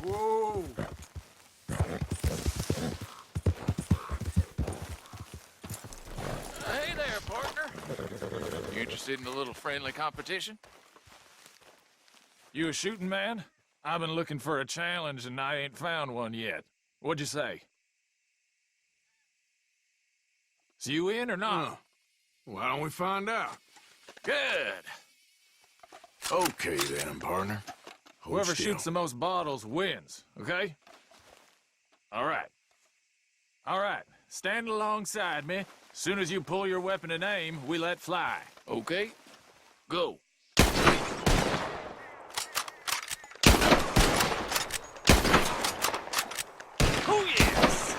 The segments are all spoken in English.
Whoa! Hey there, partner. You interested in a little friendly competition? You a shooting man? I've been looking for a challenge and I ain't found one yet. What'd you say? Is you in or not? Why don't we find out? Good. Okay then, partner. Hold Whoever still. shoots the most bottles wins, okay? All right. All right. Stand alongside me. Soon as you pull your weapon and aim, we let fly. Okay. Go. Oh, yes!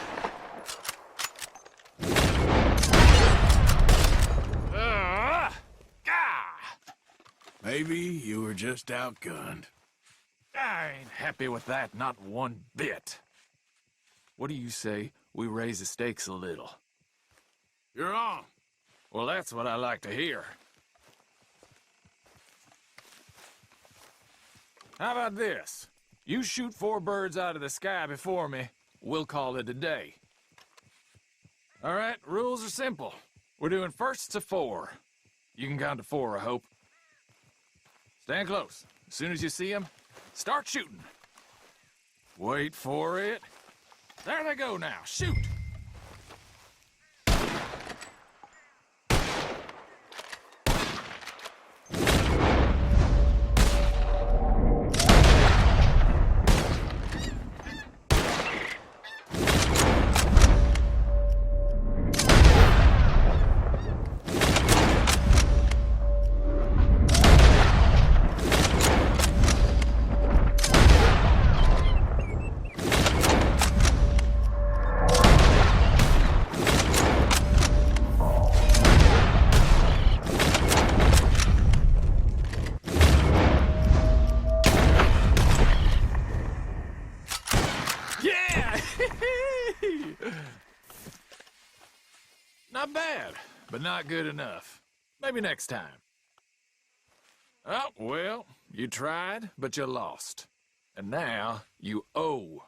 Maybe you were just outgunned. I ain't happy with that, not one bit. What do you say we raise the stakes a little? You're on. Well, that's what I like to hear. How about this? You shoot 4 birds out of the sky before me, we'll call it a day. All right, rules are simple. We're doing firsts to 4. You can count to 4, I hope. Stand close. As soon as you see them, start shooting. Wait for it. There they go now. Shoot! Not bad, but not good enough. Maybe next time. Oh, well, you tried, but you lost. And now you owe.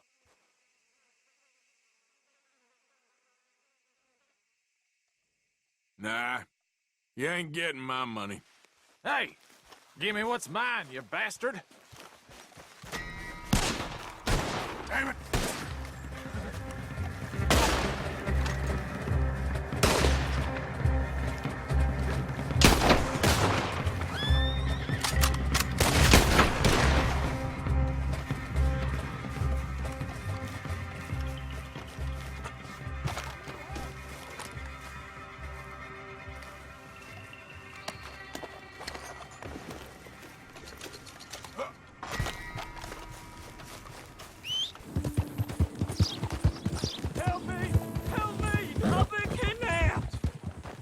Nah, you ain't getting my money. Hey, give me what's mine, you bastard. Damn it!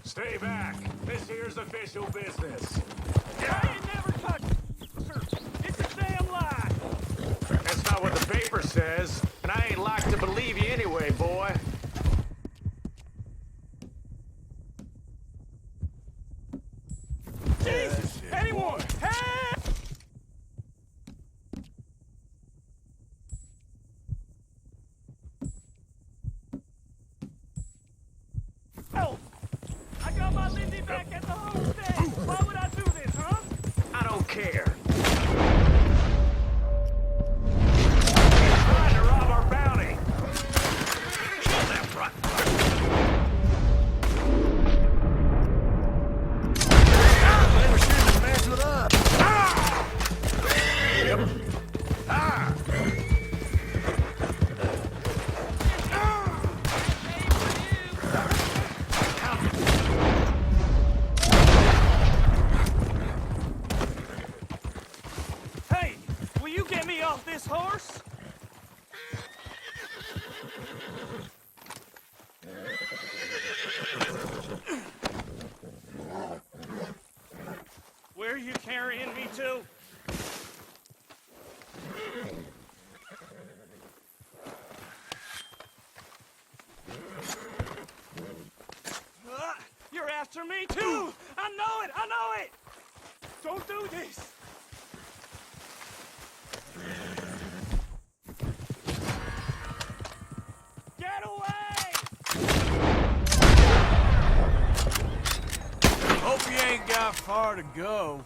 Stay back. This here's official business. I ain't never touched It's a damn lie. That's not what the paper says, and I ain't like to believe you anyway, boy. Jesus! Anyone! Help! Help! I got my Lindy back at the homestead! Why would I do this, huh? I don't care. He's trying to rob our bounty. Kill that front. They were shooting to mess with us. Yep. Ah! Hey, will you get me off this horse? Where are you carrying me to? You're after me too! I know it! I know it! Don't do this! got far to go.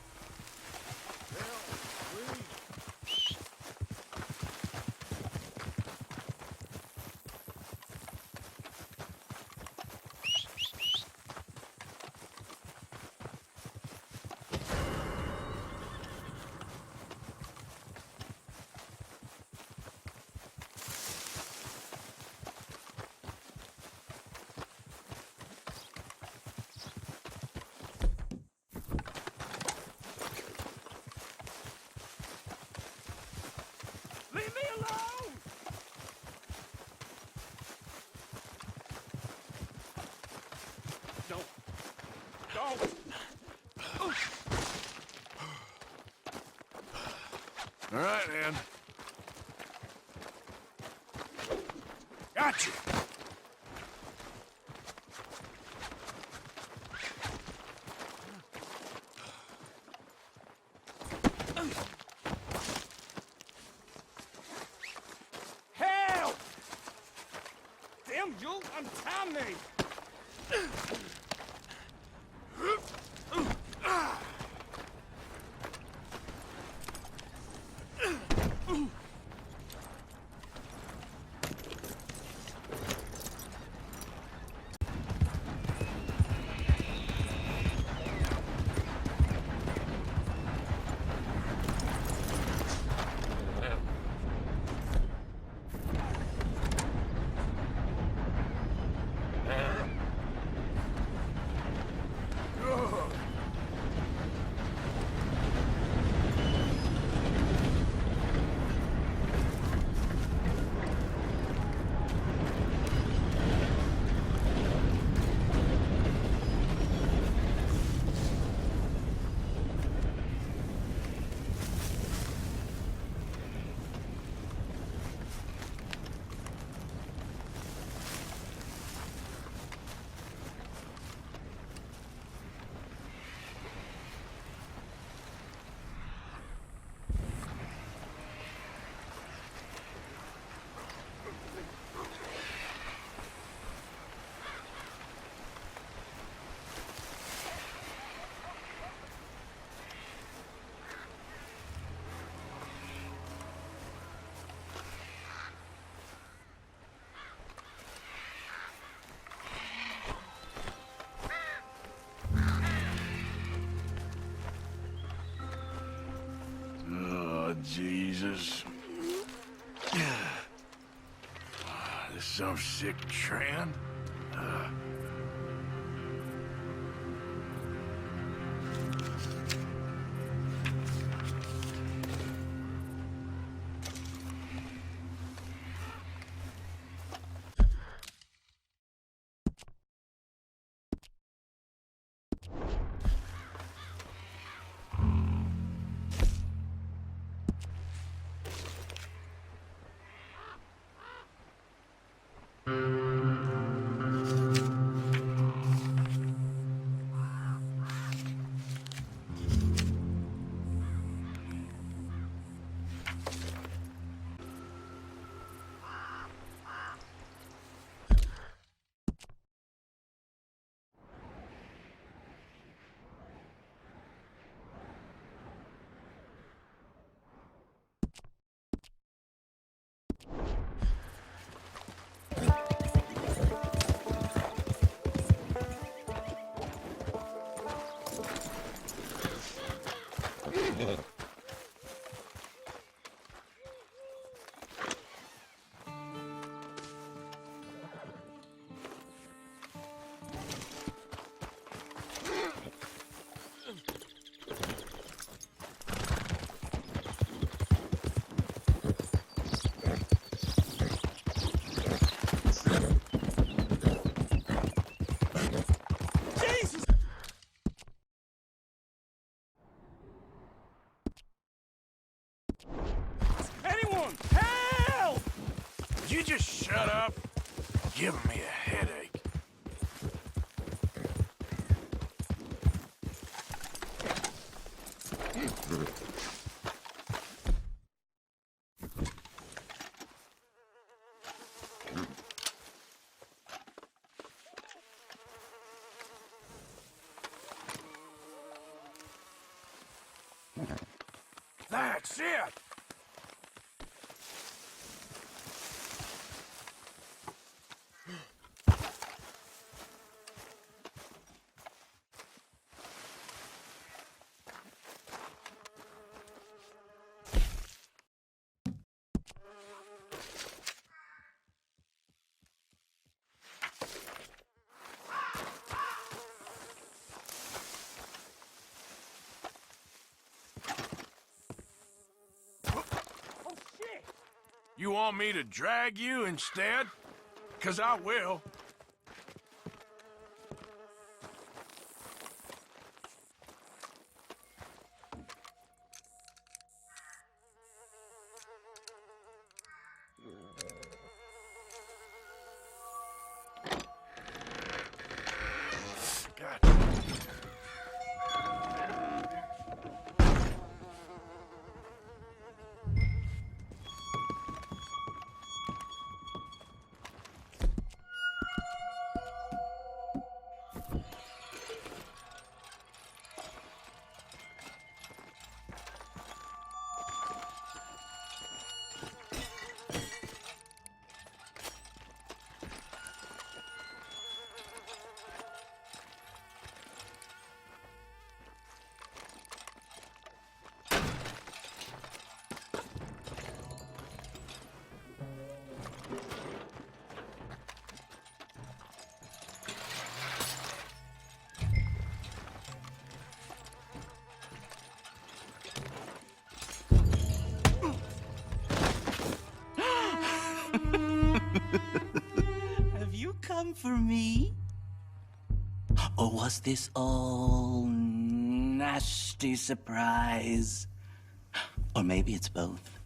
Leave me alone! Don't. All right, then. Gotcha. Help! Damn, you'll untie me! Jesus. This some sick trend? You just shut up. Giving me a headache. That's it! You want me to drag you instead? 'Cause I will. God. Have you come for me? Or was this all nasty surprise? Or maybe it's both.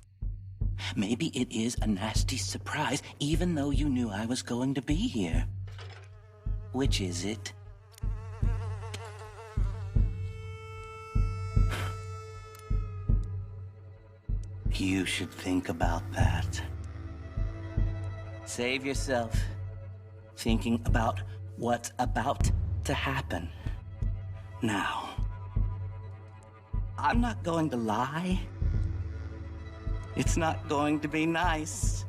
Maybe it is a nasty surprise, even though you knew I was going to be here. Which is it? You should think about that. Save yourself thinking about what's about to happen. Now, I'm not going to lie. It's not going to be nice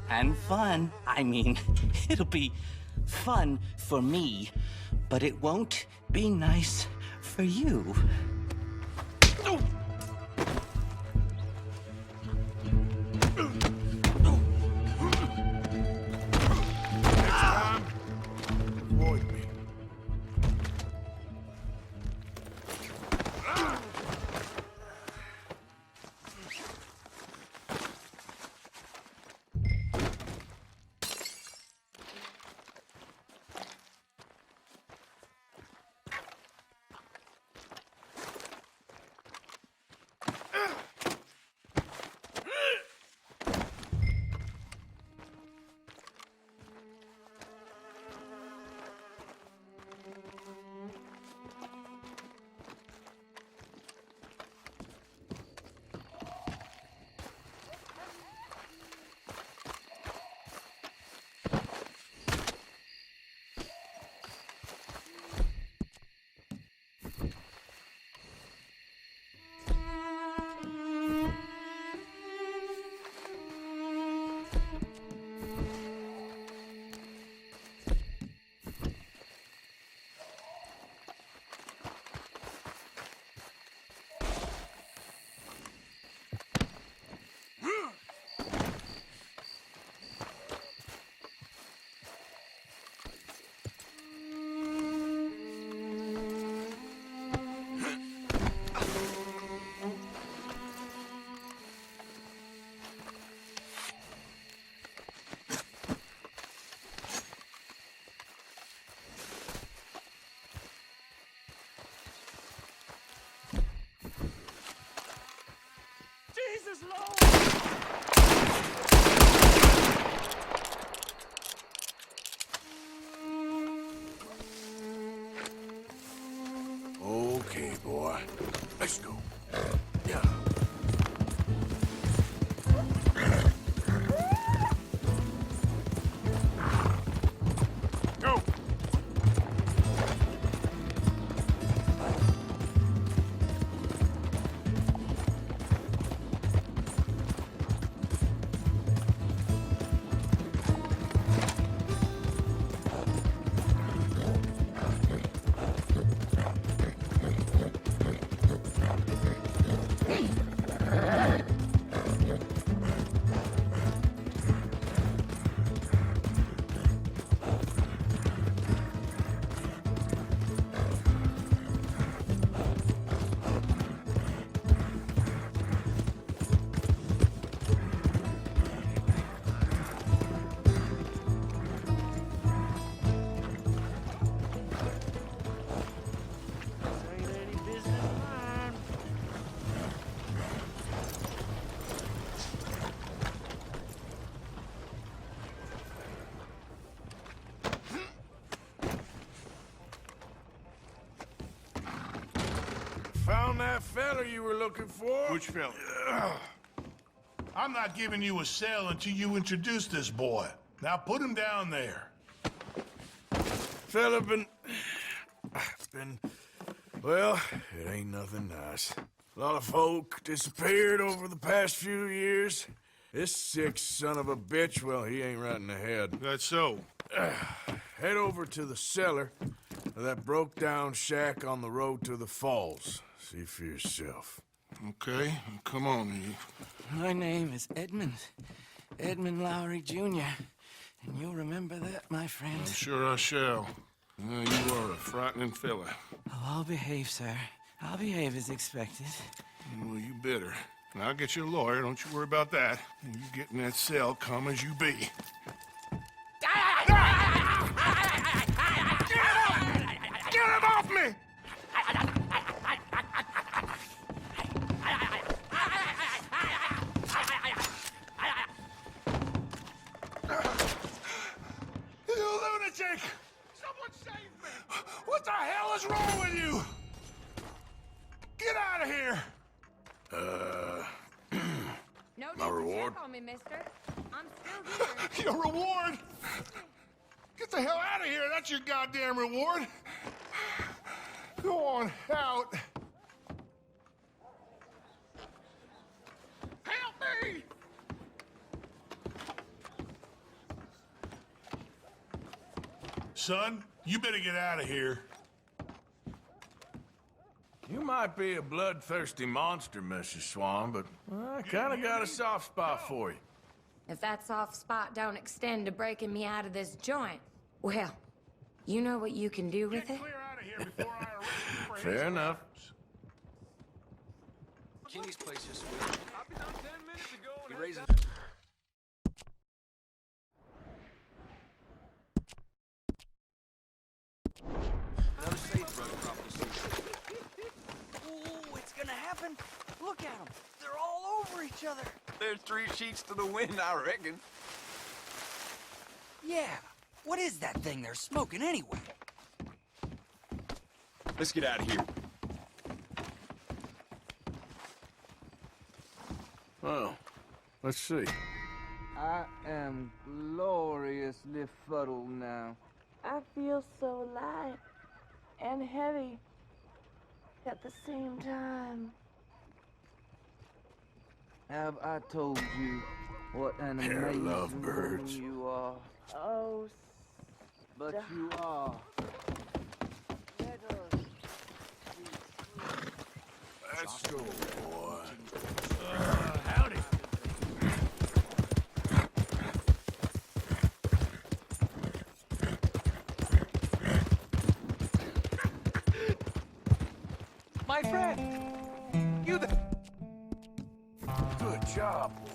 and fun. I mean, it'll be fun for me, but it won't be nice for you. Okay, boy. Let's go. Yeah. Go. fella you were looking for? Which fella? I'm not giving you a cell until you introduce this boy. Now put him down there. Fella well, it ain't nothing nice. A lot of folk disappeared over the past few years. This sick son of a bitch, well, he ain't right in the head. That's so. Head over to the cellar of that broke-down shack on the road to the falls. See for yourself. Okay, come on, you. My name is Edmund. Edmund Lowry, Jr. And you'll remember that, my friend. I'm sure I shall. You are a frightening fella. Oh, I'll behave, sir. I'll behave as expected. Well, you better. And I'll get you a lawyer, don't you worry about that. And you get in that cell, calm as you be. Get him off me! You lunatic! Someone save me! What the hell is wrong with you? Get out of here! No My need to reward? check on me, mister. I'm still here. Your reward? Get the hell out of here! That's your goddamn reward! Go on out! Help me! Son, you better get out of here. You might be a bloodthirsty monster, Mrs. Swan, but I kinda got a soft spot for you. If that soft spot don't extend to breaking me out of this joint, well, you know what you can do with Get it? clear out of here before I arrest you for Fair his enough. crimes. Kenny's place is sweet. I've been done 10 minutes ago and He raises. Another sagebrush crop this season. Ooh, it's gonna happen. Look at them. They're all over each other. There's 3 sheets to the wind, I reckon. Yeah. What is that thing they're smoking anyway? Let's get out of here. Well, let's see. I am gloriously fuddled now. I feel so light and heavy at the same time. Have I told you what an Hair amazing lovebirds. woman you are? Oh, But you are. Let's go, boy. Howdy. My friend. You the... Good job, boy.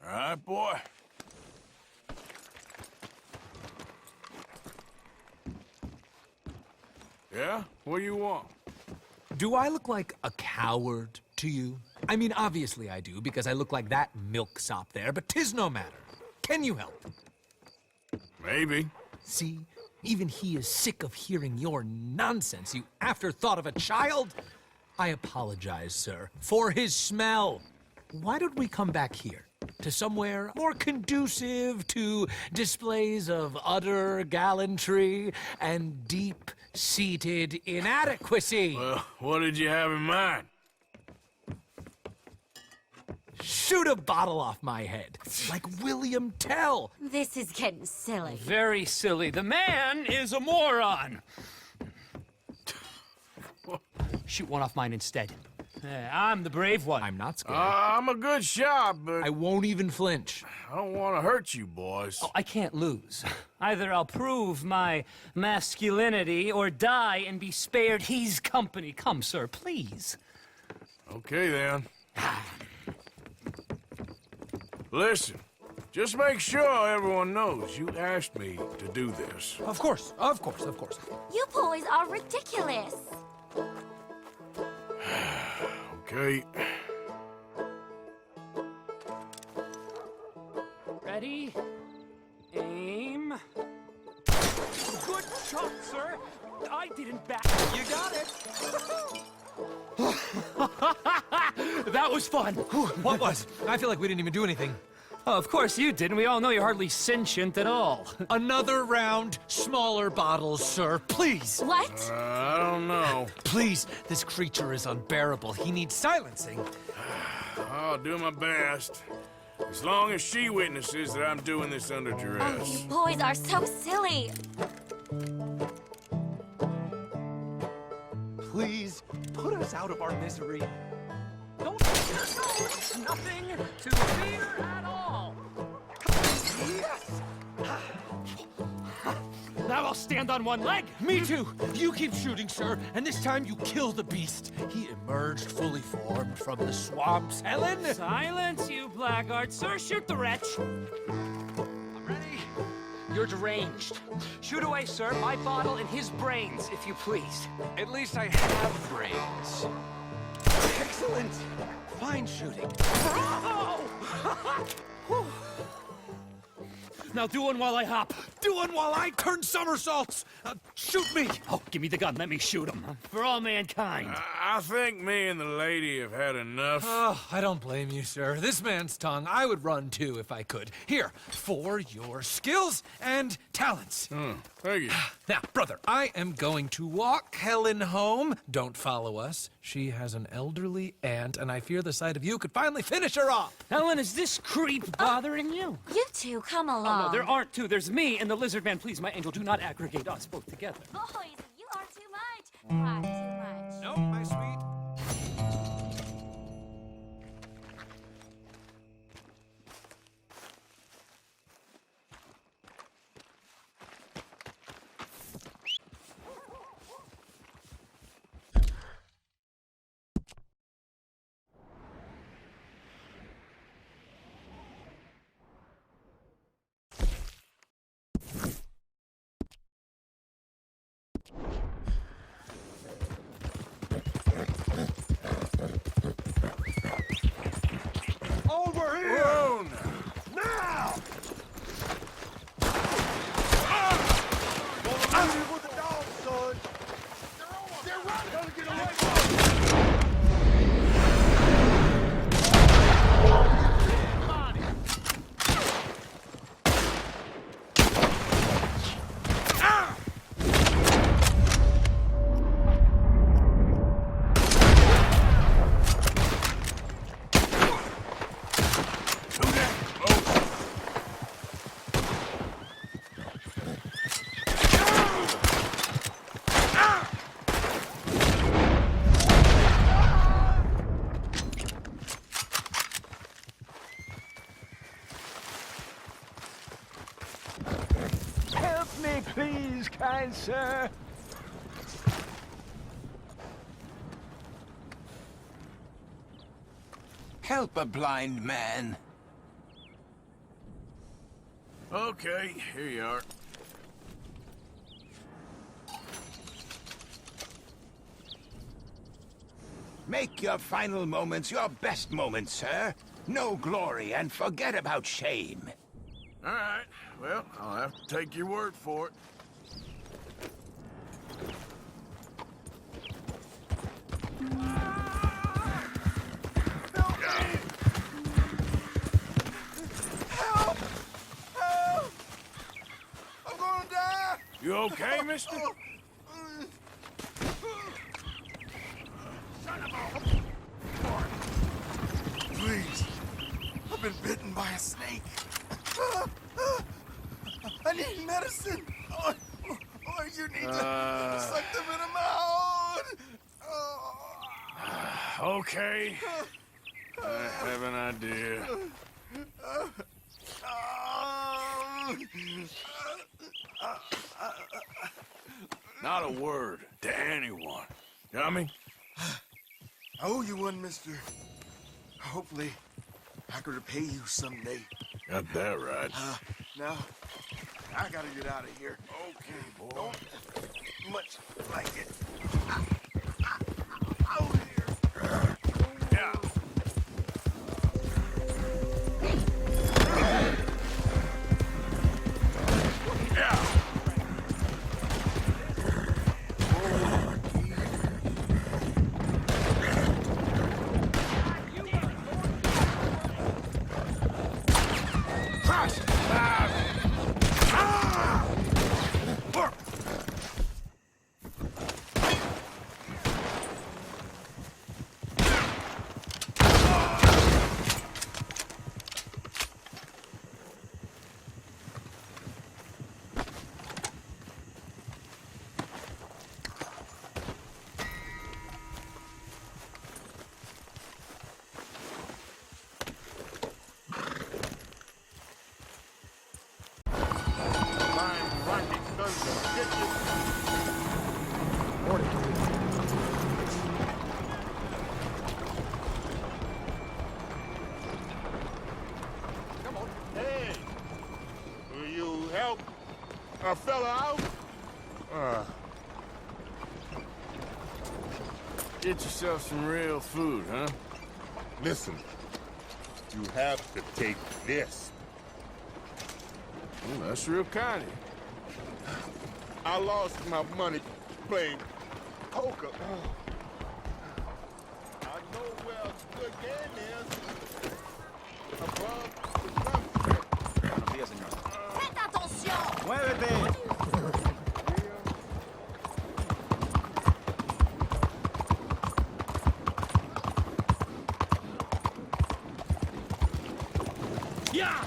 All right, boy. Yeah? What do you want? Do I look like a coward to you? I mean, obviously I do, because I look like that milksop there, but 'tis no matter. Can you help? Maybe. See, even he is sick of hearing your nonsense, you afterthought of a child. I apologize, sir, for his smell. Why don't we come back here? To somewhere more conducive to displays of utter gallantry and deep-seated inadequacy. Well, what did you have in mind? Shoot a bottle off my head, like William Tell. This is getting silly. Very silly. The man is a moron. Shoot one off mine instead. I'm the brave one. I'm not scared. I'm a good shot, but I won't even flinch. I don't want to hurt you, boys. Oh, I can't lose. Either I'll prove my masculinity or die and be spared his company. Come, sir, please. Okay, then. Listen, Just make sure everyone knows you asked me to do this. Of course, of course, of course. You boys are ridiculous. Okay. Ready? Aim. Good shot, sir. I didn't back. You got it. That was fun. What was? I feel like we didn't even do anything. Oh, of course you didn't. We all know you're hardly sentient at all. Another round, smaller bottles, sir. Please. What? I don't know. Please, this creature is unbearable. He needs silencing. I'll do my best. As long as she witnesses that I'm doing this under Oh, duress. you boys are so silly. Please, put us out of our misery. Don't it's nothing to fear at all. Yes! Now I'll stand on one leg. Me too. You keep shooting, sir, and this time you kill the beast. He emerged fully formed from the swamps, Helen. Silence, you blackguard. Sir, shoot the wretch. I'm ready. You're deranged. Shoot away, sir. My bottle and his brains, if you please. At least I have brains. Excellent. Fine shooting. Bravo! Now do one while I hop. Do one while I turn somersaults. Shoot me. Oh, give me the gun. Let me shoot him. For all mankind. I think me and the lady have had enough. Oh, I don't blame you, sir. This man's tongue, I would run too if I could. Here, for your skills and talents. Thank you. Now, brother, I am going to walk Helen home. Don't follow us. She has an elderly aunt, and I fear the sight of you could finally finish her off. Helen, is this creep bothering you? You two, come along. Oh, no, there aren't two. There's me and the lizard man. Please, my angel, do not aggregate us both together. Boys, you are too much. Far too much. No, my sweet. Over here! Whoa, Now! With the dogs, son. They're running. Gotta get away from them. Help me, please, kind sir. Help a blind man. Okay, here you are. Make your final moments your best moments, sir. No glory and forget about shame. All right. Well, I'll have to take your word for it. Help! Help! I'm gonna die! You okay, mister? Please. I've been bitten by a snake. I need medicine. Oh, you need to suck the venom out. Okay. I have an idea. Not a word to anyone. Got me? I owe you one, mister. Hopefully, I could repay you someday. Got that right. Now, I gotta get out of here. Okay, boy. Don't much like it. Out here. Yeah. Hey, will you help a fella out? Get yourself some real food, huh? Listen, you have to take this. Well, that's real kind of you. I lost my money playing poker. I know where a good game is. Above the Faites attention! Muévete! Yeah!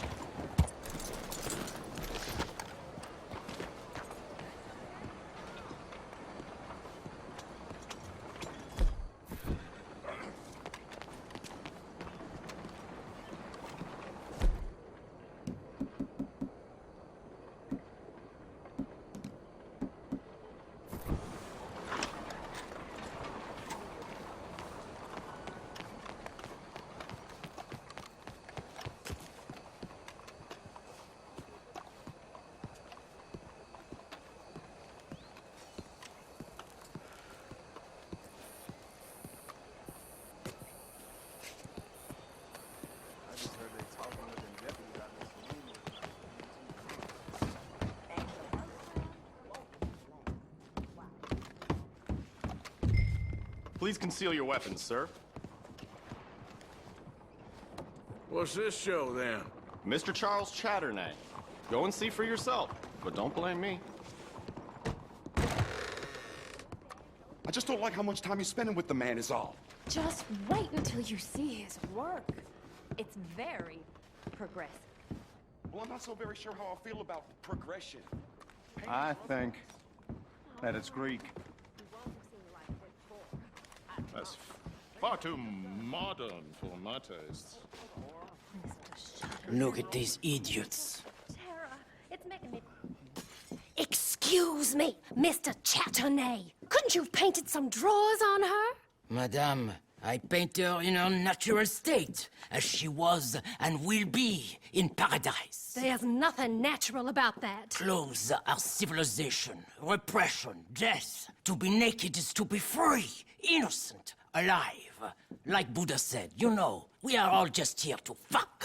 Please conceal your weapons, sir. What's this show, then? Mr. Charles Chatternay. Go and see for yourself, but don't blame me. I just don't like how much time you're spending with the man is all. Just wait until you see his work. It's very progressive. Well, I'm not so very sure how I feel about progression. I think that it's Greek. That's far too modern for my tastes. Look at these idiots. Tara, it's making me... Excuse me, Mr. Chatternay. Couldn't you have painted some drawers on her? Madame, I paint her in her natural state, as she was and will be in paradise. There's nothing natural about that. Clothes are civilization, repression, death. To be naked is to be free, innocent, alive. Like Buddha said, you know, we are all just here to fuck.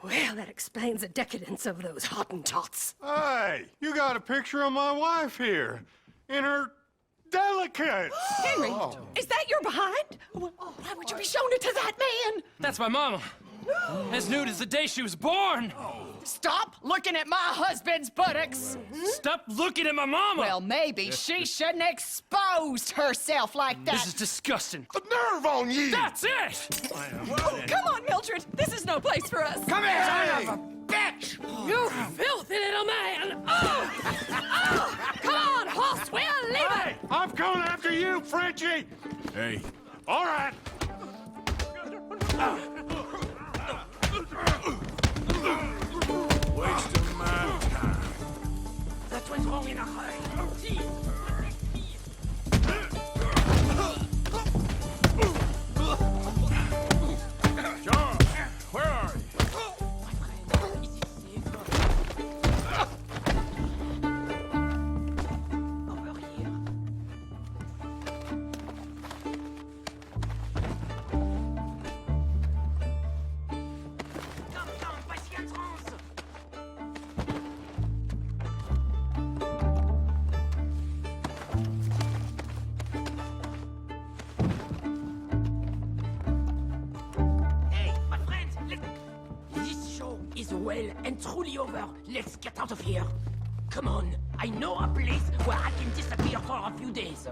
Well, that explains the decadence of those Hottentots. Hey, you got a picture of my wife here, in her delicates. Henry, is that your behind? Why would you be showing it to that man? That's my mama. As nude as the day she was born. Stop looking at my husband's buttocks. Stop looking at my mama. Well, maybe she shouldn't have exposed herself like that. This is disgusting. The nerve on you! That's it! Come on, Mildred. This is no place for us. Come here, son of a bitch! You filthy little man! Oh! Come on, horse, we'll leave Hey, I'm coming after you, Frenchie! Hey. All right. Wasting my time. That's what's wrong in a hurry. Charles, where are you? isn't truly over. Let's get out of here. Come on. I know a place where I can disappear for a few days.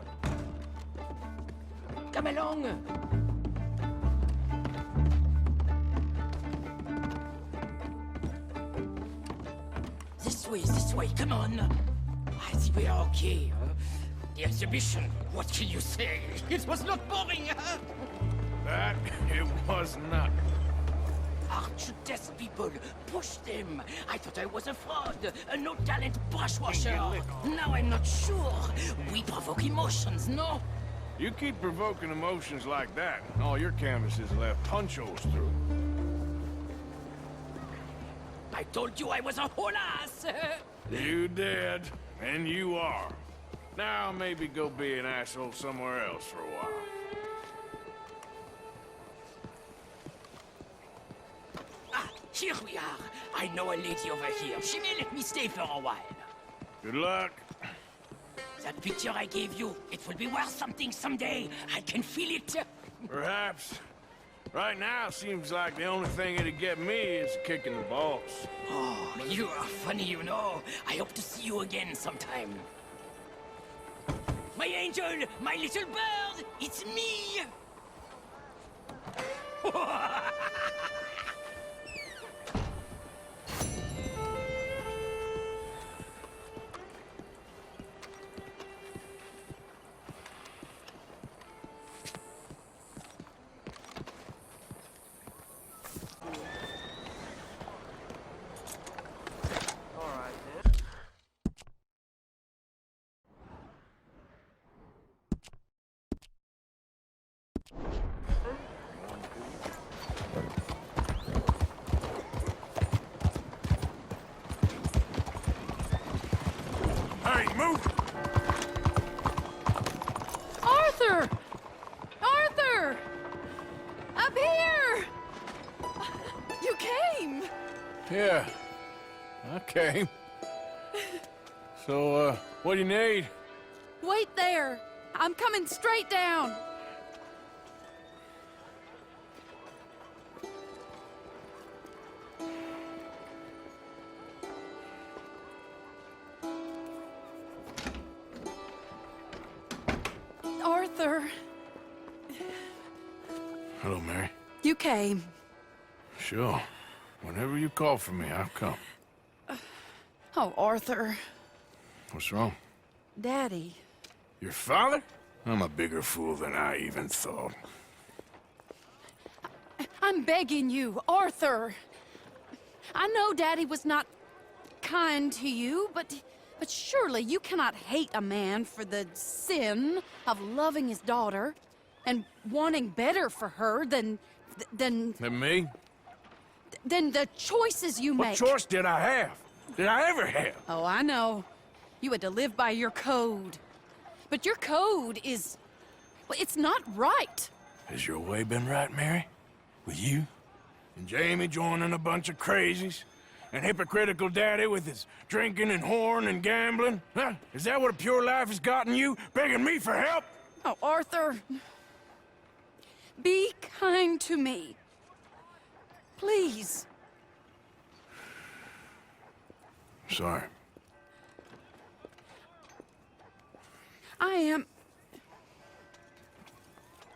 Come along. This way, come on. I think we are okay. The exhibition, what can you say? It was not boring, huh? That it was not. Aren't you test people? Push them. I thought I was a fraud, a no-talent brush washer. Now I'm not sure. We provoke emotions, no? You keep provoking emotions like that, and all your canvases left punch holes through. I told you I was a whole ass. You did, and you are. Now maybe go be an asshole somewhere else for a while. Here we are. I know a lady over here. She may let me stay for a while. Good luck. That picture I gave you, it will be worth something someday. I can feel it. Perhaps. Right now, seems like the only thing it'd get me is kicking the balls. Oh, you are funny, you know. I hope to see you again sometime. My angel, my little bird, it's me! Hey, move! Arthur! Arthur! Up here! You came! Yeah, I came. So, what do you need? Wait there! I'm coming straight down! Arthur. Hello, Mary. You came. Sure. Whenever you call for me, I'll come. Oh, Arthur. What's wrong? Daddy. Your father? I'm a bigger fool than I even thought. I'm begging you, Arthur. I know Daddy was not kind to you, but surely you cannot hate a man for the sin of loving his daughter and wanting better for her than Than me? than the choices you make. What choice did I have? Did I ever have? Oh, I know. You had to live by your code. But your code is... well, it's not right. Has your way been right, Mary? With you? And Jamie joining a bunch of crazies? And hypocritical daddy with his drinking and whoring and gambling? Huh? Is that what a pure life has gotten you? Begging me for help? Oh, Arthur. Be kind to me. Please. Sorry.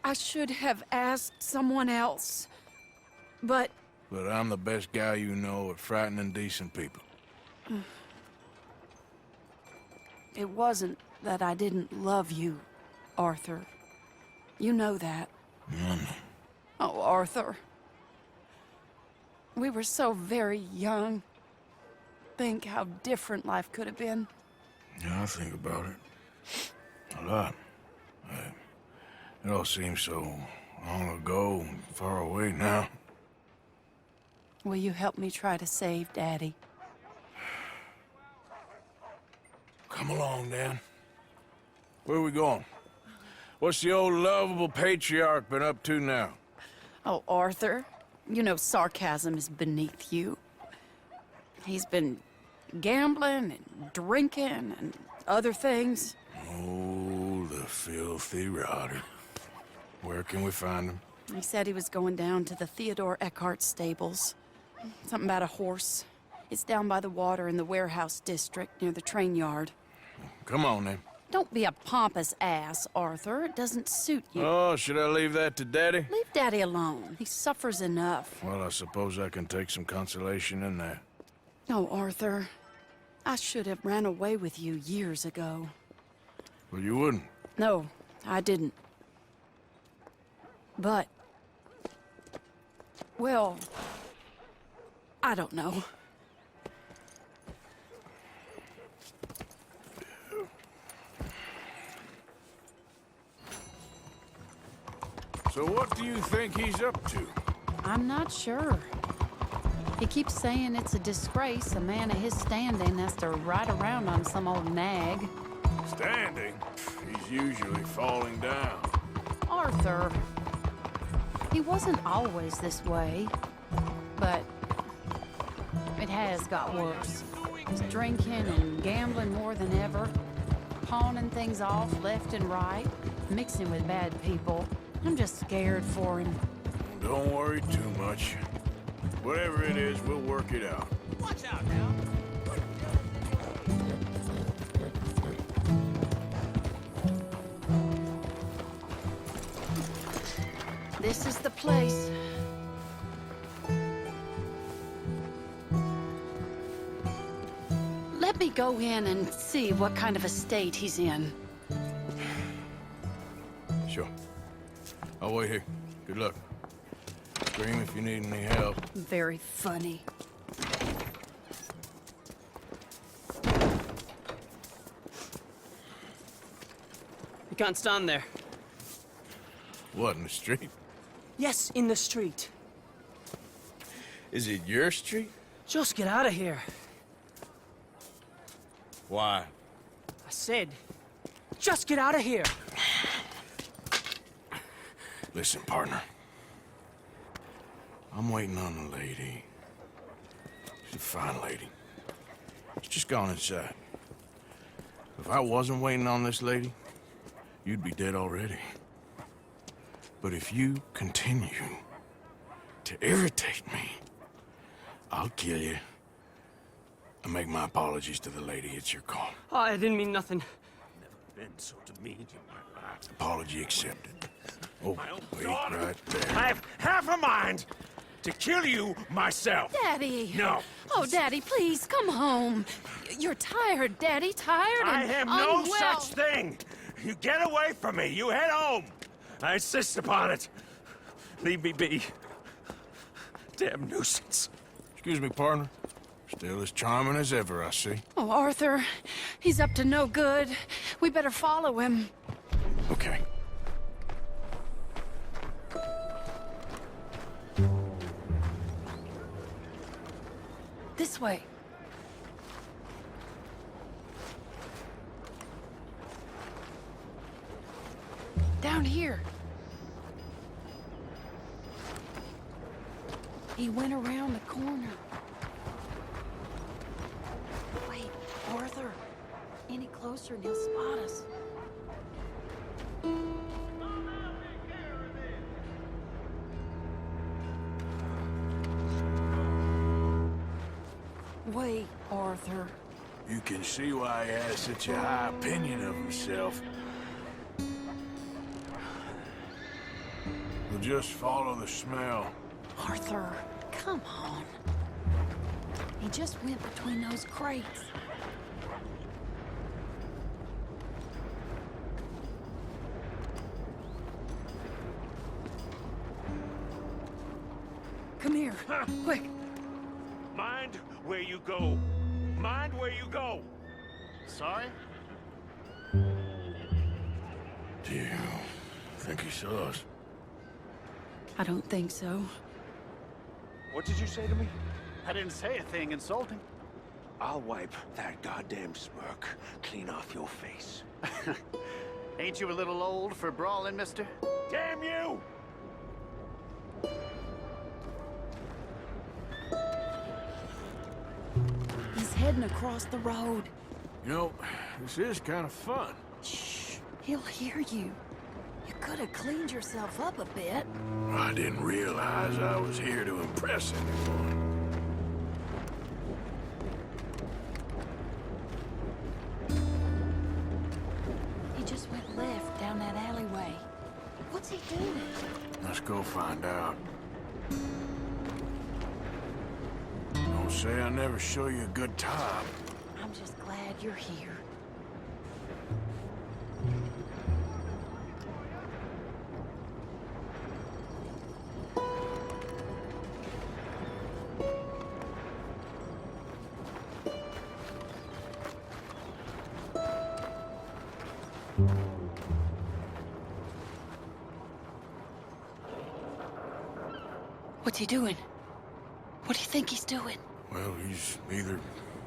I should have asked someone else, but... But I'm the best guy you know at frightening decent people. It wasn't that I didn't love you, Arthur. You know that. Oh, Arthur. We were so very young. Think how different life could have been. Yeah, I think about it. A lot. It all seems so long ago and far away now. Will you help me try to save Daddy? Come along, Dan. Where are we going? What's the old lovable patriarch been up to now? Oh, Arthur, you know sarcasm is beneath you. He's been gambling and drinking and other things. Oh, the filthy rotter. Where can we find him? He said he was going down to the Theodore Eckhart stables. Something about a horse. It's down by the water in the warehouse district near the train yard. Come on, then. Don't be a pompous ass, Arthur. It doesn't suit you. Oh, should I leave that to Daddy? Leave Daddy alone. He suffers enough. Well, I suppose I can take some consolation in that. No, Arthur. I should have ran away with you years ago. Well, you wouldn't. No, I didn't. But... well... I don't know. So what do you think he's up to? I'm not sure. He keeps saying it's a disgrace a man of his standing has to ride around on some old nag. Standing? He's usually falling down. Arthur. He wasn't always this way, but it has got worse. He's drinking and gambling more than ever, pawning things off left and right, mixing with bad people. I'm just scared for him. Don't worry too much. Whatever it is, we'll work it out. Watch out now. This is the place. Let me go in and see what kind of a state he's in. Sure. I'll wait here. Good luck. Scream if you need any help. Very funny. You can't stand there. What, in the street? Yes, in the street. Is it your street? Just get out of here. Why? I said, just get out of here. Listen, partner. I'm waiting on the lady. She's a fine lady. She's just gone inside. If I wasn't waiting on this lady, you'd be dead already. But if you continue to irritate me, I'll kill you. I make my apologies to the lady. It's your call. Oh, I didn't mean nothing. Never been so demeaned in my life. Apology accepted. Oh, wait right there. I have half a mind to kill you myself. Daddy! No. Oh, Daddy, please, come home. You're tired, Daddy, tired I and am no unwell. such thing. You get away from me. You head home. I insist upon it. Leave me be. Damn nuisance. Excuse me, partner. Still as charming as ever, I see. Oh, Arthur, he's up to no good. We better follow him. Okay. This way. Down here. He went around the corner. Wait, Arthur. Any closer and he'll spot us. Wait, Arthur. You can see why he has such a high opinion of himself. We'll just follow the smell. Arthur, come on. He just went between those crates. Come here, quick. Mind where you go. Mind where you go. Sorry? Do you think he saw us? I don't think so. What did you say to me? I didn't say a thing insulting. I'll wipe that goddamn smirk clean off your face. Ain't you a little old for brawling, mister? Damn you! He's heading across the road. You know, this is kind of fun. Shh, he'll hear you. You could have cleaned yourself up a bit. I didn't realize I was here to impress anyone. doing? Let's go find out. Don't say I never show you a good time. I'm just glad you're here. What's he doing? What do you think he's doing? Well, he's either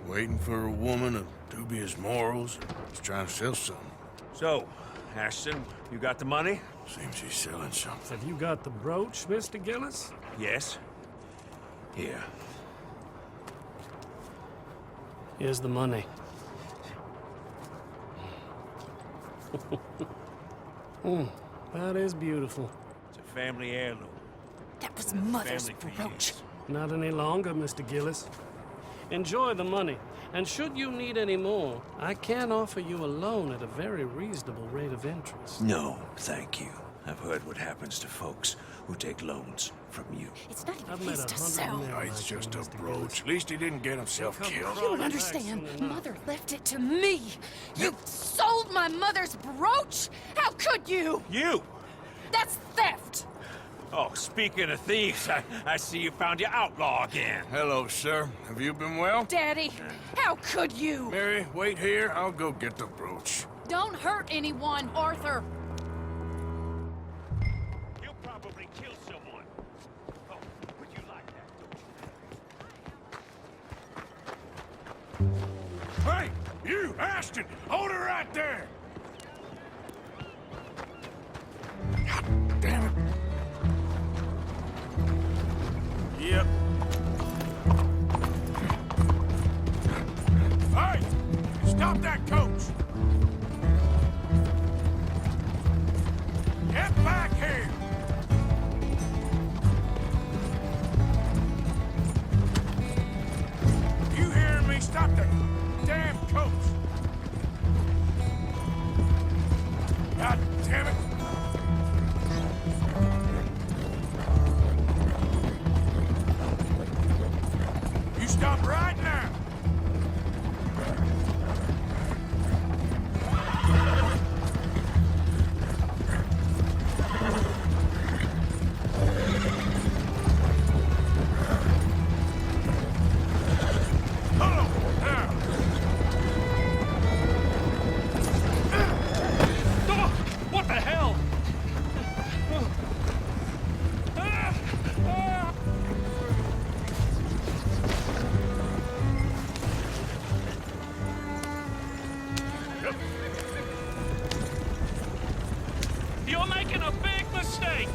waiting for a woman of dubious morals, or he's trying to sell something. So, Ashton, you got the money? Seems he's selling something. Have you got the brooch, Mr. Gillis? Yes. Here. Here's the money. That is beautiful. It's a family heirloom. That was Mother's Family brooch. Not any longer, Mr. Gillis. Enjoy the money, and should you need any more, I can offer you a loan at a very reasonable rate of interest. No, thank you. I've heard what happens to folks who take loans from you. It's not I've even met his to 100 sell. men No, it's like just you, a Mr. brooch. Gillis. At least he didn't get himself killed. You don't understand. Mother left it to me. You sold my mother's brooch? How could you? You! That's theft. Oh, speaking of thieves, I see you found your outlaw again. Hello, sir. Have you been well? Daddy, how could you? Mary, wait here. I'll go get the brooch. Don't hurt anyone, Arthur. You'll probably kill someone. Oh, would you like that? Hey, you, Ashton! Hold her right there! God damn it. Yep. Hey! Stop that coach! Get back here! You hearing me? Stop that damn coach! God damn it! You stop right now! Hold on, now! What the hell? You're making a big mistake.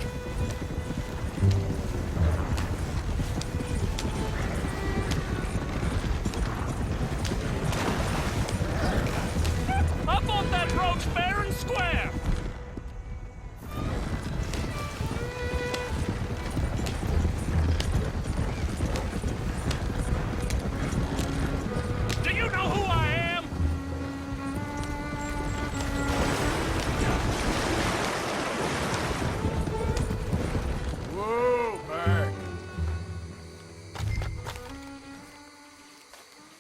I bought that brooch fair and square. Do you know who I am? Whoa, back!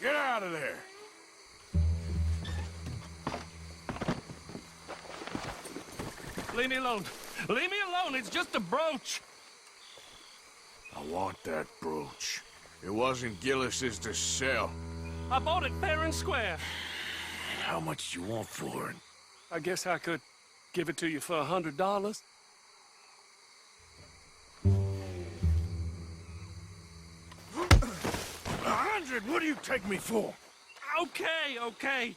Get out of there! Leave me alone. Leave me alone. It's just a brooch. I want that brooch. It wasn't Gillis's to sell. I bought it fair and square. How much do you want for it? I guess I could give it to you for $100. 100? What do you take me for? Okay, okay.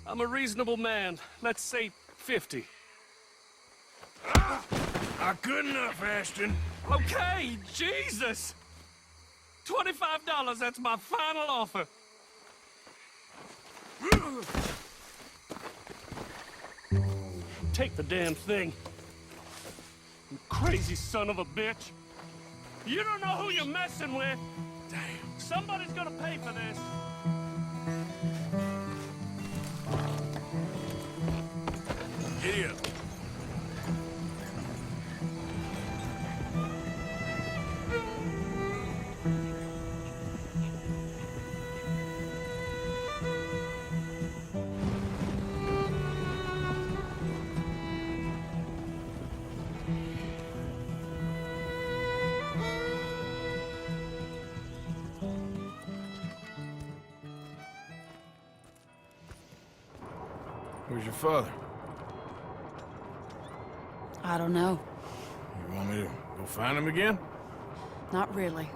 I'm a reasonable man. Let's say 50. Not good enough, Ashton. Okay, Jesus! $25, that's my final offer. Take the damn thing. You crazy son of a bitch. You don't know who you're messing with. Damn. Somebody's gonna pay for this. Giddy up. Where's your father? I don't know. You want me to go find him again? Not really.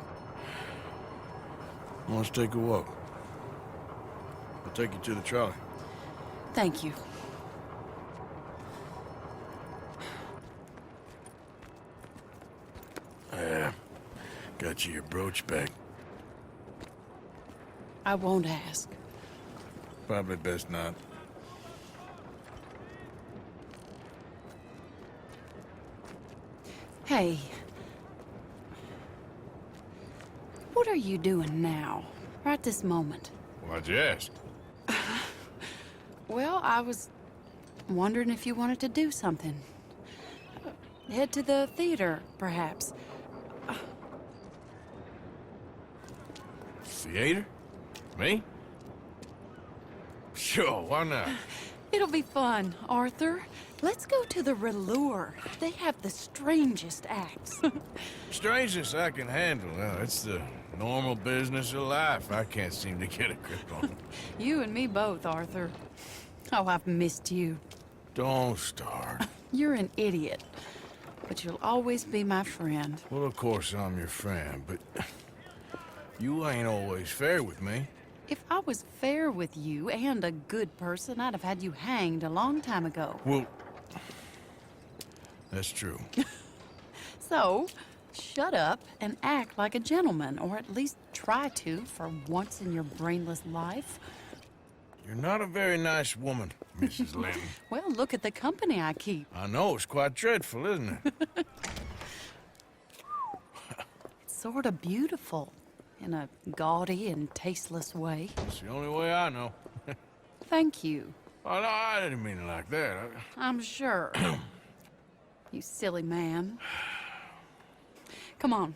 Let's take a walk. I'll take you to the trolley. Thank you. Got you your brooch back. I won't ask. Probably best not. Hey. What are you doing now? Right this moment? Why'd you ask? Well, I was wondering if you wanted to do something. Head to the theater, perhaps. Theater? Me? Sure, why not? It'll be fun, Arthur. Let's go to the Relure. They have the strangest acts. Strangeness I can handle. Well, it's the normal business of life. I can't seem to get a grip on. You and me both, Arthur. Oh, I've missed you. Don't start. You're an idiot, but you'll always be my friend. Well, of course I'm your friend, but you ain't always fair with me. If I was fair with you and a good person, I'd have had you hanged a long time ago. Well, that's true. So, shut up and act like a gentleman, or at least try to for once in your brainless life. You're not a very nice woman, Mrs. Lynn. Well, look at the company I keep. I know, it's quite dreadful, isn't it? It's sort of beautiful, in a gaudy and tasteless way. It's the only way I know. Thank you. Oh, no, I didn't mean it like that. I'm sure. You silly man. Come on,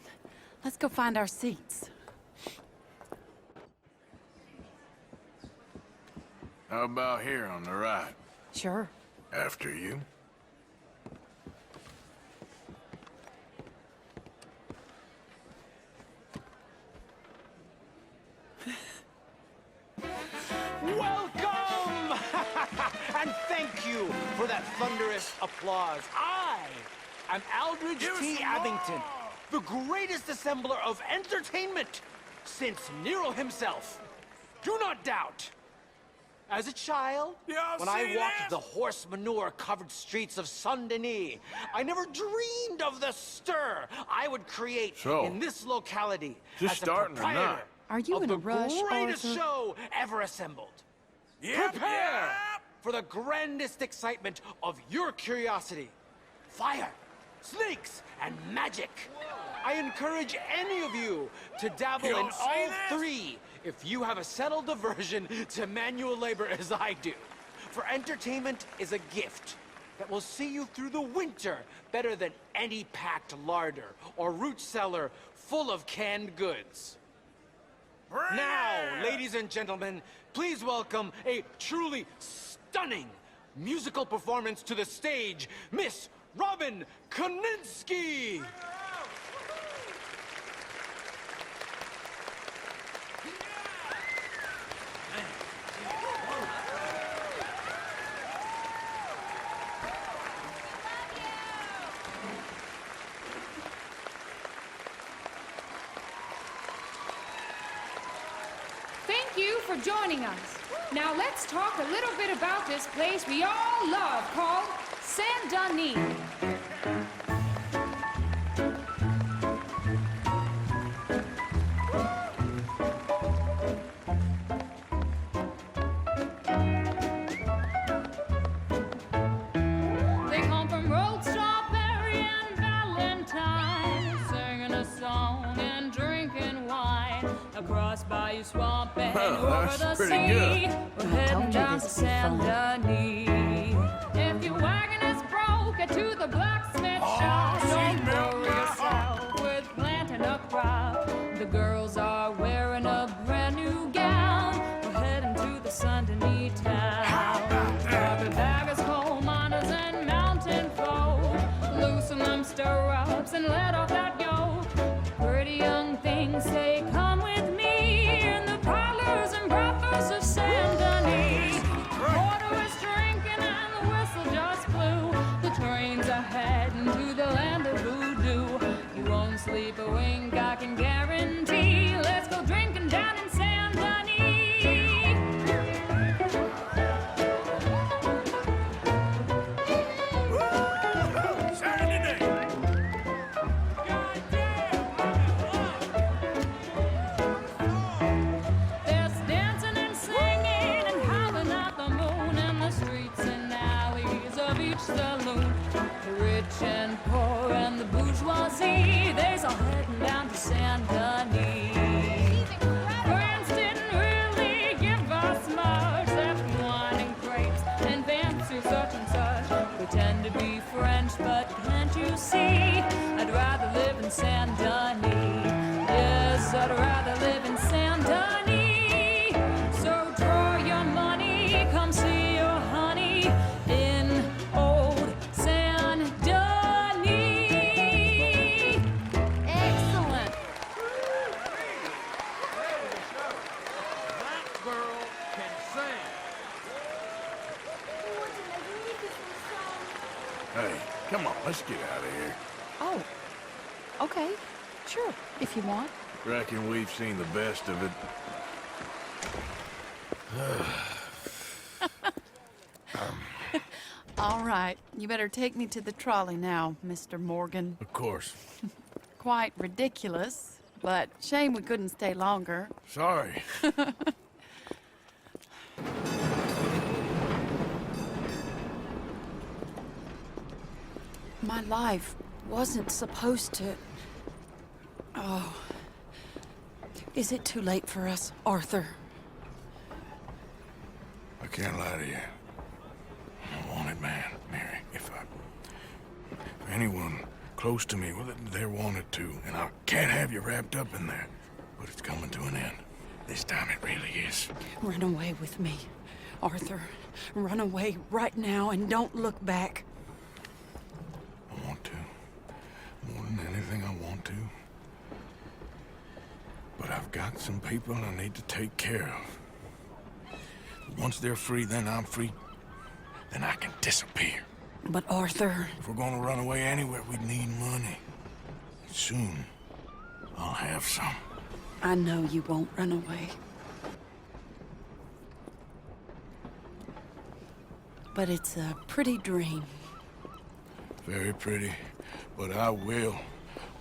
let's go find our seats. How about here on the right? Sure. After you. Welcome! And thank you for that thunderous applause. I am Aldridge T. Abington, the greatest assembler of entertainment since Nero himself. Do not doubt. As a child, when I walked the horse manure-covered streets of Saint-Denis, I never dreamed of the stir I would create in this locality as a proprietor Are you of in the a rush, greatest Arthur? show ever assembled. Prepare for the grandest excitement of your curiosity. Fire, snakes, and magic. I encourage any of you to dabble in all three if you have a settled aversion to manual labor as I do. For entertainment is a gift that will see you through the winter better than any packed larder or root cellar full of canned goods. Now, ladies and gentlemen, please welcome a truly stunning musical performance to the stage, Miss Robin Koninsky! Thank you for joining us. Now let's talk a little bit about this place we all love called Saint-Denis. They come from Road Strawberry and Valentine, singing a song and drinking wine across Bayou Swamp and over the sea. We're heading down to Saint-Denis. If your wagon is broke, get to the blacksmith shop. Don't worry yourself with planting a crop. The girls are wearing a brand new gown. We're heading to the Saint-Denis town. Carpetbaggers, coal miners, and mountain folk. Loosen them stirrups and let off that yoke. Pretty young things say, come with me in the parlors and brothels of Saint-Denis. Porter is drinking in Saint Denis. Yes, I'd rather live in Saint Denis. So draw your money, come see your honey in old Saint Denis. Excellent. That girl can sing. Hey, come on, let's get out of here. Oh, okay. Sure, if you want. Reckon we've seen the best of it. All right, you better take me to the trolley now, Mr. Morgan. Of course. Quite ridiculous, but shame we couldn't stay longer. Sorry. My life wasn't supposed to... Oh. Is it too late for us, Arthur? I can't lie to you. I'm a wanted man, Mary. If anyone close to me, well, they're wanted too. And I can't have you wrapped up in there. But it's coming to an end. This time it really is. Run away with me, Arthur. Run away right now and don't look back. I want to. More than anything, I want to. But I've got some people I need to take care of. Once they're free, then I'm free. Then I can disappear. But Arthur... If we're gonna run away anywhere, we need money. Soon, I'll have some. I know you won't run away. But it's a pretty dream. Very pretty, but I will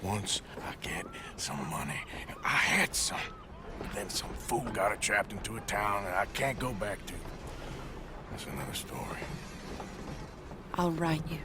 once I get some money. I had some, but then some fool got it trapped into a town that I can't go back to. That's another story. I'll write you.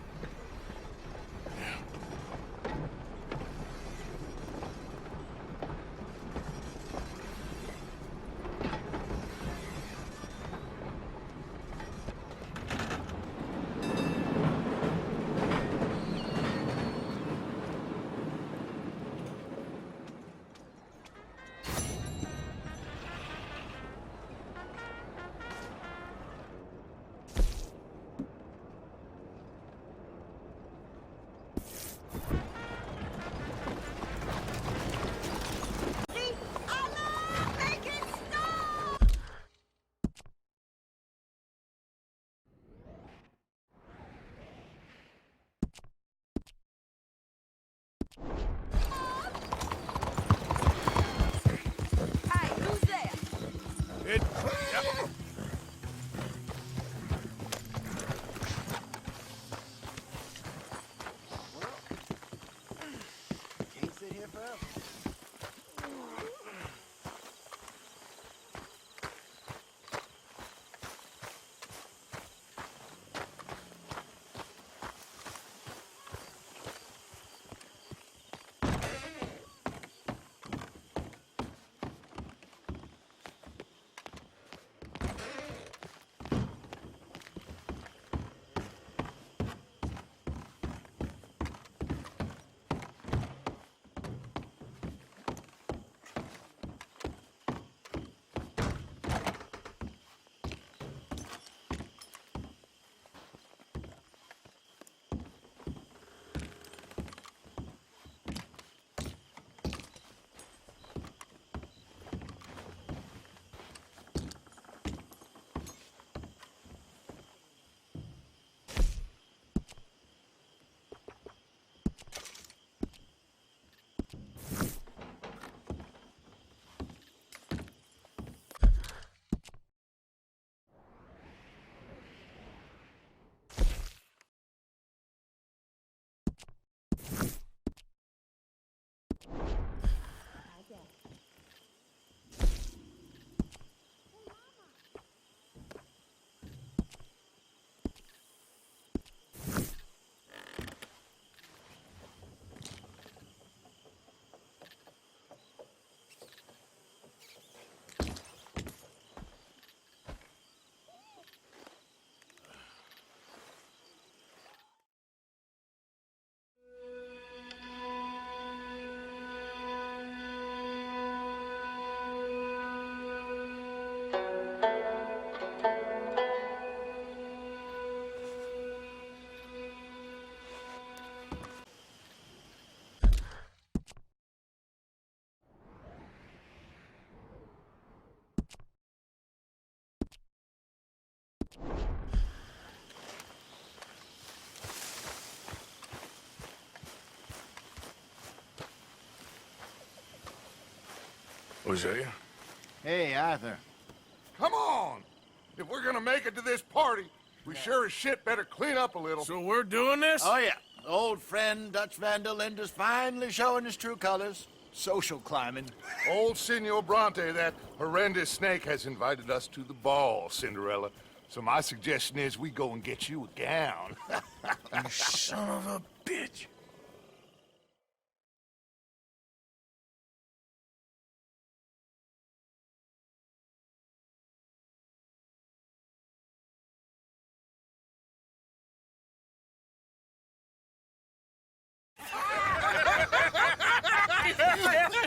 Hosea. Hey, Arthur. Come on! If we're gonna make it to this party, we sure as shit better clean up a little. So we're doing this? Oh, yeah. Old friend Dutch Van der Linde's finally showing his true colors. Social climbing. Old Senor Bronte, that horrendous snake, has invited us to the ball, Cinderella. So my suggestion is we go and get you a gown. You son of a bitch.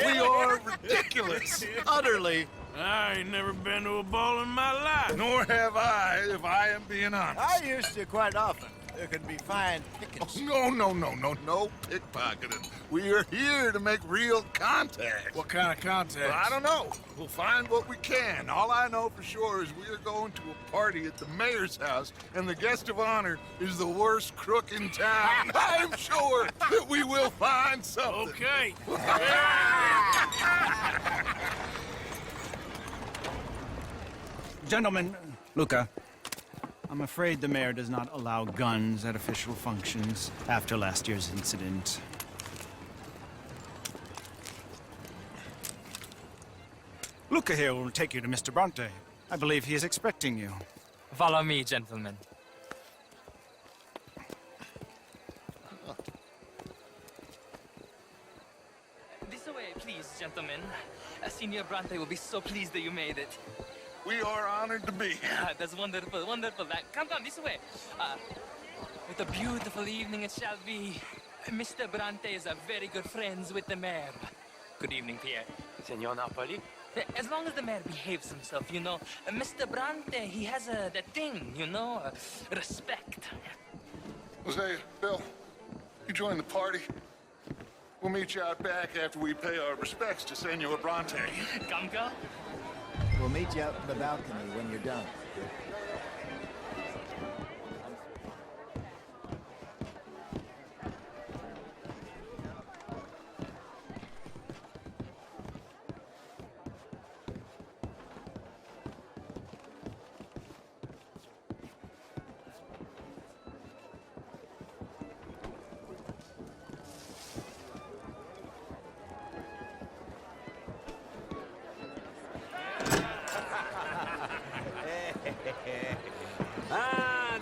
We are ridiculous. Utterly. I ain't never been to a ball in my life. Nor have I, if I am being honest. I used to quite often. There can be fine pickings. Oh, no pickpocketing. We are here to make real contact. What kind of contact? Well, I don't know. We'll find what we can. All I know for sure is we are going to a party at the mayor's house, and the guest of honor is the worst crook in town. I'm sure that we will find something. Okay. Gentlemen, Luca, I'm afraid the mayor does not allow guns at official functions after last year's incident. Luca here will take you to Mr. Bronte. I believe he is expecting you. Follow me, gentlemen. This way, please, gentlemen. Senior Bronte will be so pleased that you made it. We are honored to be here. That's wonderful, wonderful. Come this way. What a beautiful evening it shall be. Mr. Bronte is very good friends with the mayor. Good evening, Pierre. Senor Napoli? As long as the mayor behaves himself, you know. Mr. Bronte, he has that thing, you know, respect. Hosea, Bill, you join the party. We'll meet you out back after we pay our respects to Senor Bronte. Come. We'll meet you out in the balcony when you're done.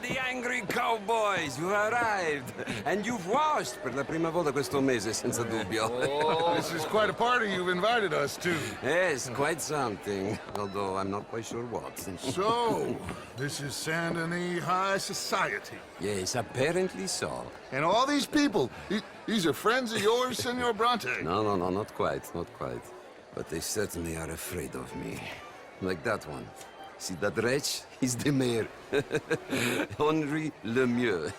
The angry cowboys, you arrived. And you've washed per la prima volta questo mese, senza dubbio. Oh, this is quite a party you've invited us to. Yes, quite something. Although I'm not quite sure what. So, this is Saint Denis High Society. Yes, apparently so. And all these people, these are friends of yours, Senor Bronte? No, not quite, not quite. But they certainly are afraid of me. Like that one. See that wretch? He's the mayor. Henri Lemieux.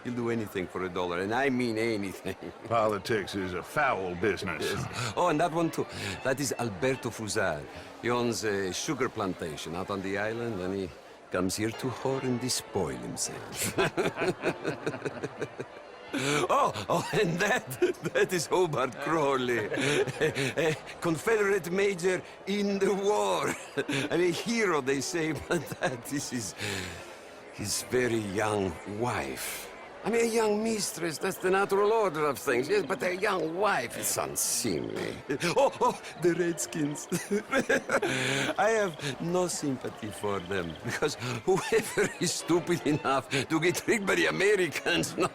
He'll do anything for $1, and I mean anything. Politics is a foul business. Yes. Oh, and that one too. That is Alberto Fusar. He owns a sugar plantation out on the island, and he comes here to whore and despoil himself. Oh, and that is Hobart Crawley, a Confederate major in the war. I mean, a hero, they say, but that is his very young wife. I mean, a young mistress, that's the natural order of things, yes, but a young wife is unseemly. Oh, the Redskins. I have no sympathy for them, because whoever is stupid enough to get tricked by the Americans, no,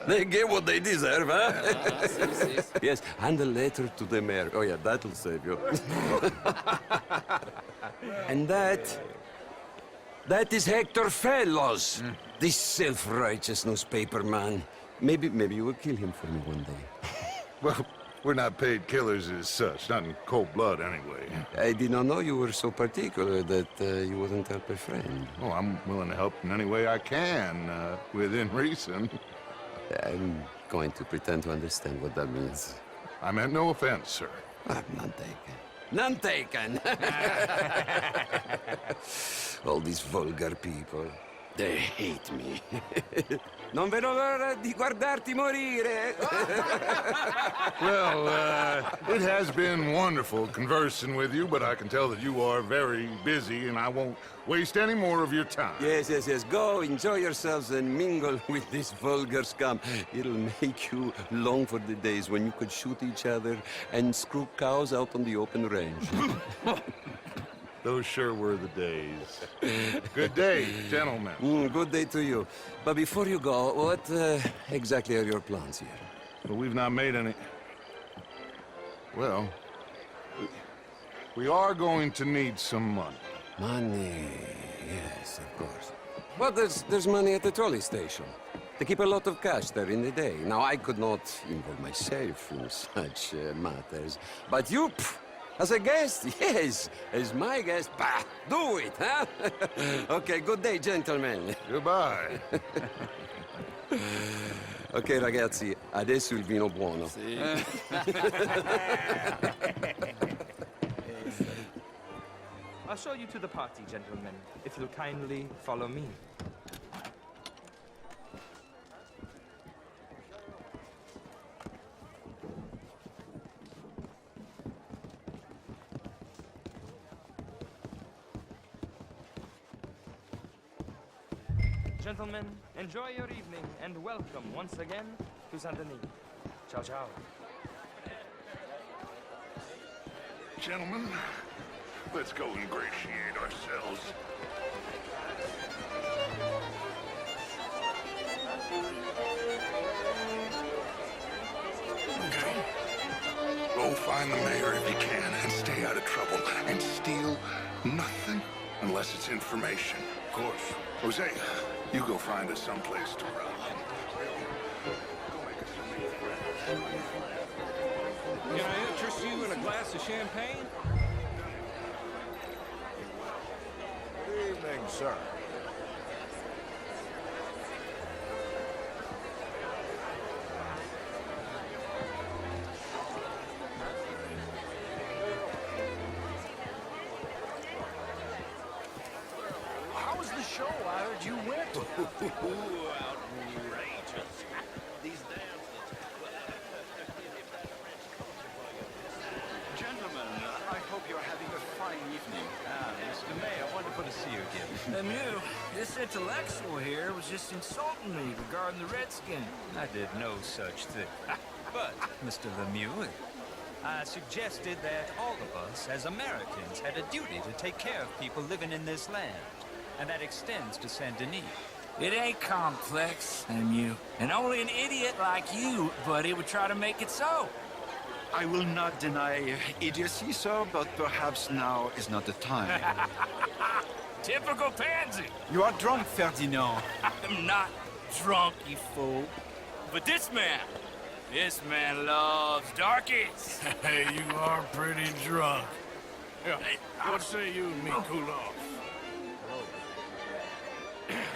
they get what they deserve, huh? Yes, and a letter to the mayor. Oh, yeah, that'll save you. And that is Hector Fellows, this self-righteous newspaper man. Maybe you will kill him for me one day. Well, we're not paid killers as such, not in cold blood anyway. I did not know you were so particular that you wouldn't help a friend. Oh, I'm willing to help in any way I can, within reason. I'm going to pretend to understand what that means. I meant no offense, sir. None taken. None taken! All these vulgar people. They hate me. Non vedo l'ora di guardarti morire. Well, it has been wonderful conversing with you, but I can tell that you are very busy, and I won't waste any more of your time. Yes, yes, yes. Go, enjoy yourselves, and mingle with this vulgar scum. It'll make you long for the days when you could shoot each other and screw cows out on the open range. Those sure were the days. Good day, gentlemen. Good day to you. But before you go, what exactly are your plans here? Well, we've not made any... Well, we are going to need some money. Money, yes, of course. Well, there's money at the trolley station. They keep a lot of cash there in the day. Now, I could not involve myself in such matters. But you, as a guest, yes, as my guest, bah, do it, huh? Okay, good day, gentlemen. Goodbye. Ok, ragazzi, adesso il vino buono. Sì. I'll show you to the party, gentlemen, if you'll kindly follow me. Gentlemen, enjoy your evening and welcome once again to Saint-Denis. Ciao, ciao. Gentlemen, let's go ingratiate ourselves. Okay. Go find the mayor if you can and stay out of trouble. And steal nothing unless it's information. Of course. Jose, you go find us someplace to run. Can I interest you in a glass of champagne? Good evening, sir. How was the show? I heard you went. Outrageous. These dances. Gentlemen, I hope you're having a fine evening. Mr. Mayor, wonderful to see you again. Lemieux, this intellectual here was just insulting me regarding the Redskin. I did no such thing. But, Mr. Lemieux, I suggested that all of us, as Americans, had a duty to take care of people living in this land. And that extends to Saint-Denis. It ain't complex, Lemieux. And only an idiot like you, buddy, would try to make it so. I will not deny idiocy, sir, but perhaps now is not the time. Typical pansy. You are drunk, Ferdinand. I'm not drunk, you fool. But this man loves darkies. Hey, you are pretty drunk. Yeah, what say you and me cool off?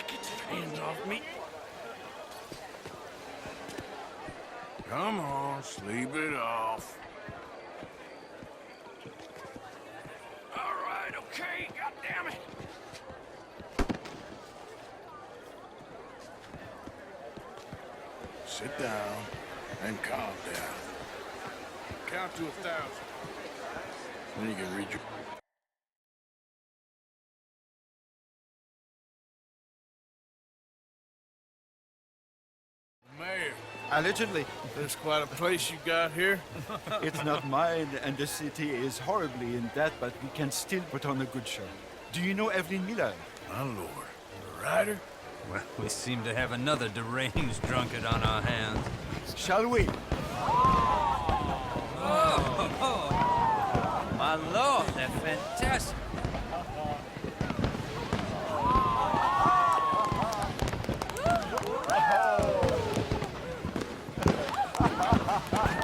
Get your hands off me. Come on, sleep it off. All right, okay, goddammit. Sit down and calm down. Count to 1,000. Then you can read your... Mayor. Allegedly. There's quite a place you got here. It's not mine, and the city is horribly in debt, but we can still put on a good show. Do you know Evelyn Miller? My lord. The writer? Well, we seem to have another deranged drunkard on our hands. Shall we? Oh, my lord, they're fantastic.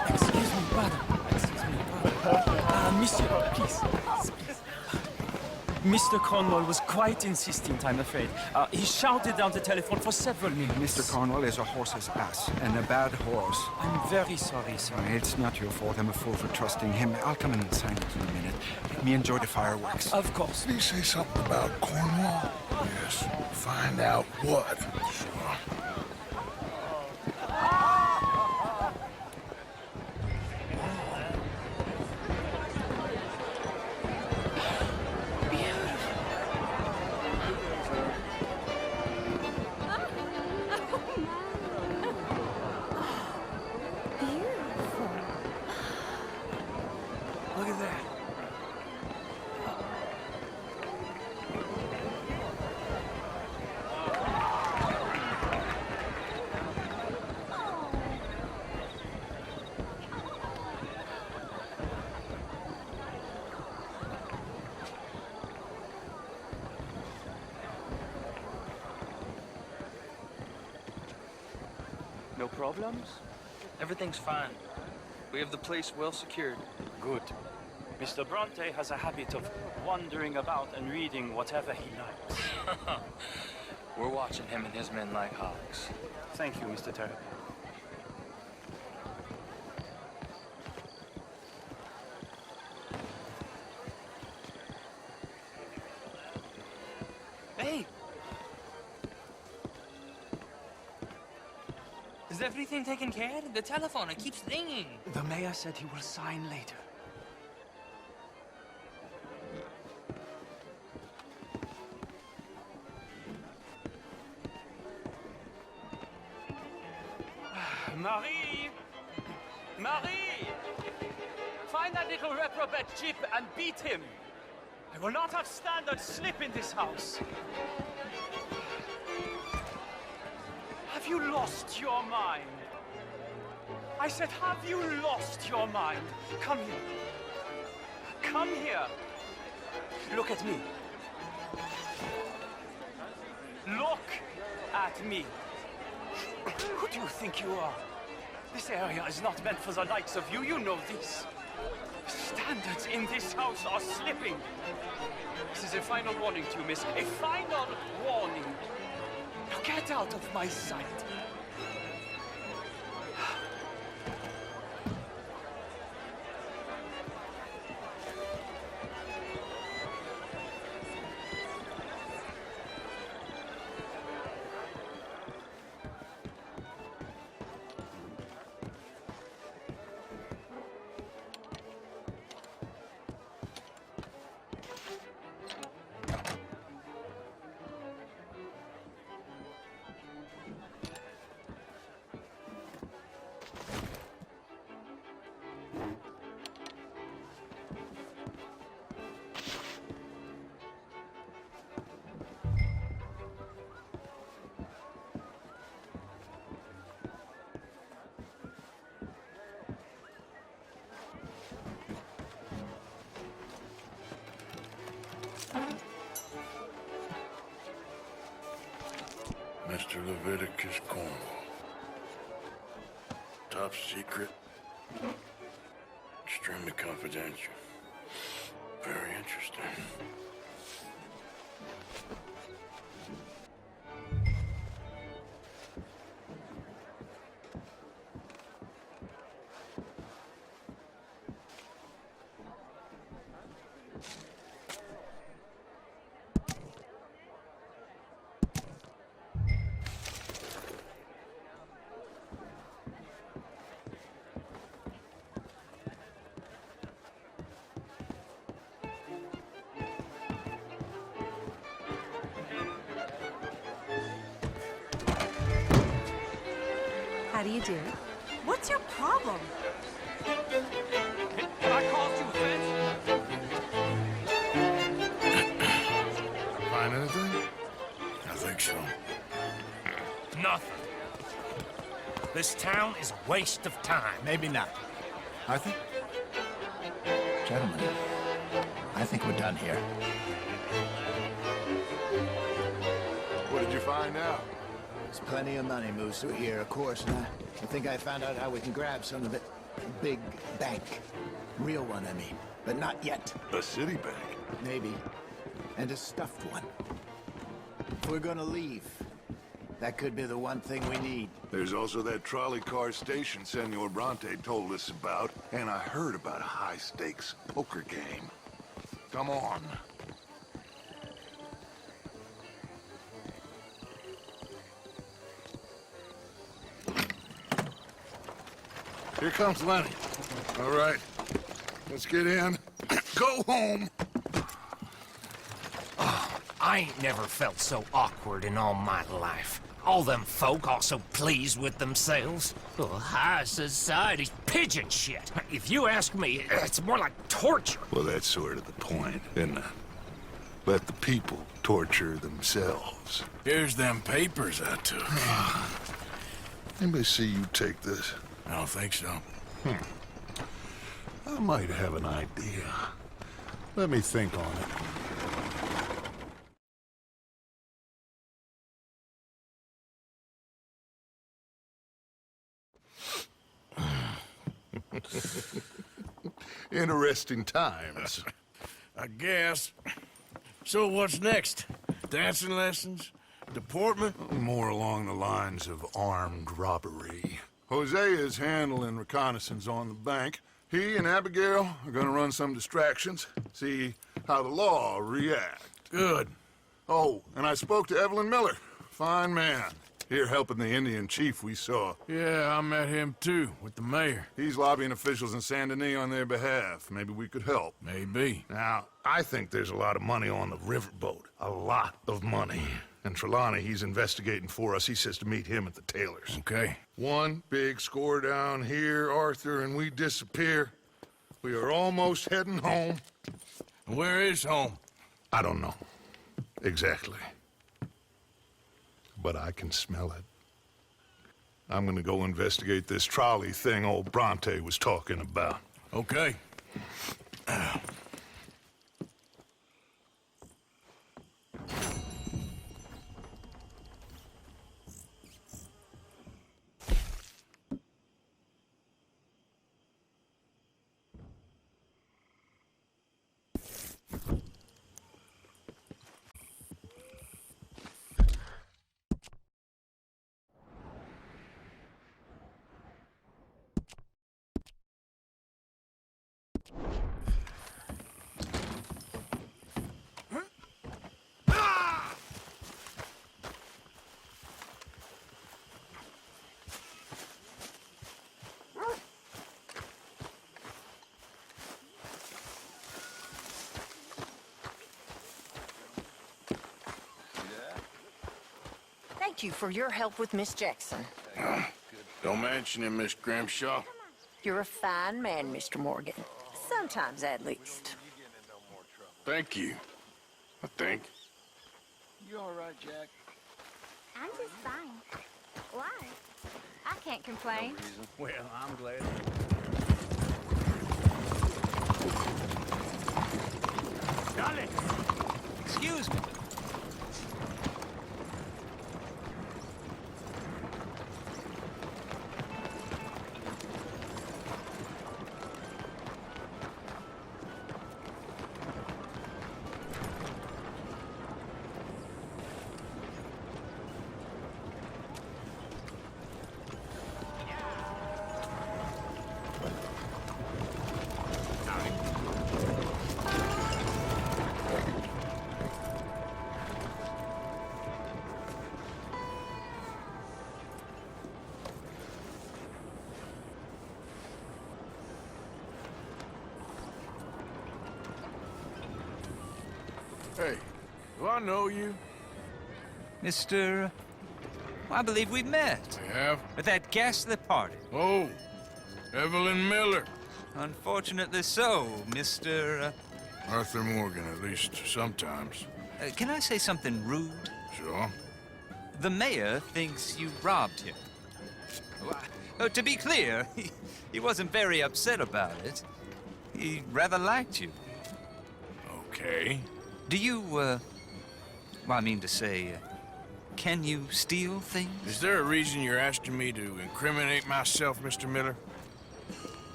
Excuse me, brother. Monsieur, please. Mr. Cornwall was quite insistent, I'm afraid. He shouted down the telephone for several minutes. Mr. Cornwall is a horse's ass, and a bad horse. I'm very sorry, sir. It's not your fault. I'm a fool for trusting him. I'll come in and sign it in a minute. Let me enjoy the fireworks. Of course. Did he say something about Cornwall? Yes. Find out what. Sure. Look at that. No problems? Everything's fine. We have the place well secured. Good. Mr. Bronte has a habit of wandering about and reading whatever he likes. We're watching him and his men like hawks. Thank you, Mr. Terry. Hey! Is everything taken care of? The telephone, it keeps ringing. The mayor said he will sign later. Marie! Marie! Find that little reprobate chip and beat him. I will not have standard slip in this house. Have you lost your mind? I said, have you lost your mind? Come here. Come here. Look at me. Look at me. Who do you think you are? This area is not meant for the likes of you. You know this. Standards in this house are slipping. This is a final warning to you, miss. A final warning. Now get out of my sight. Mr. Leviticus Cornwall. Top secret. Extremely confidential. Very interesting. How do you do? What's your problem? I caused you offense? Find anything? I think so. Nothing. This town is a waste of time. Maybe not. Arthur? Gentlemen, I think we're done here. What did you find out? There's plenty of money moves through here, of course, and I think I found out how we can grab some of it. A big bank. Real one, I mean. But not yet. A city bank? Maybe. And a stuffed one. If we're gonna leave, that could be the one thing we need. There's also that trolley car station Senor Bronte told us about, and I heard about a high-stakes poker game. Come on. Here comes Lenny. All right, let's get in. Go home. Oh, I ain't never felt so awkward in all my life. All them folk all so pleased with themselves. Oh, high society's pigeon shit. If you ask me, it's more like torture. Well, that's sort of the point, isn't it? Let the people torture themselves. Here's them papers I took. Anybody see you take this? I don't think so. I might have an idea. Let me think on it. Interesting times. I guess. So what's next? Dancing lessons? Deportment? More along the lines of armed robbery. Hosea is handling reconnaissance on the bank. He and Abigail are gonna run some distractions, see how the law reacts. Good. Oh, and I spoke to Evelyn Miller. Fine man. Here helping the Indian chief we saw. Yeah, I met him too, with the mayor. He's lobbying officials in Saint Denis on their behalf. Maybe we could help. Maybe. Now, I think there's a lot of money on the riverboat. A lot of money. And Trelawney, he's investigating for us. He says to meet him at the tailor's. Okay. One big score down here, Arthur, and we disappear. We are almost heading home. Where is home? I don't know. Exactly. But I can smell it. I'm gonna go investigate this trolley thing old Bronte was talking about. Okay. Thank you for your help with Miss Jackson. Don't mention him, Miss Grimshaw. You're a fine man, Mr. Morgan. Sometimes, at least. Thank you. I think. You all right, Jack? I'm just fine. Why? I can't complain. Well, I'm glad. Darling! Excuse me. Hey, do I know you? Mr. I believe we met. We have? At that ghastly party. Oh, Evelyn Miller. Unfortunately so, Mr. Arthur Morgan, at least sometimes. Can I say something rude? Sure. The mayor thinks you robbed him. To be clear, he wasn't very upset about it. He rather liked you. Okay. Do you, well, I mean to say, can you steal things? Is there a reason you're asking me to incriminate myself, Mr. Miller?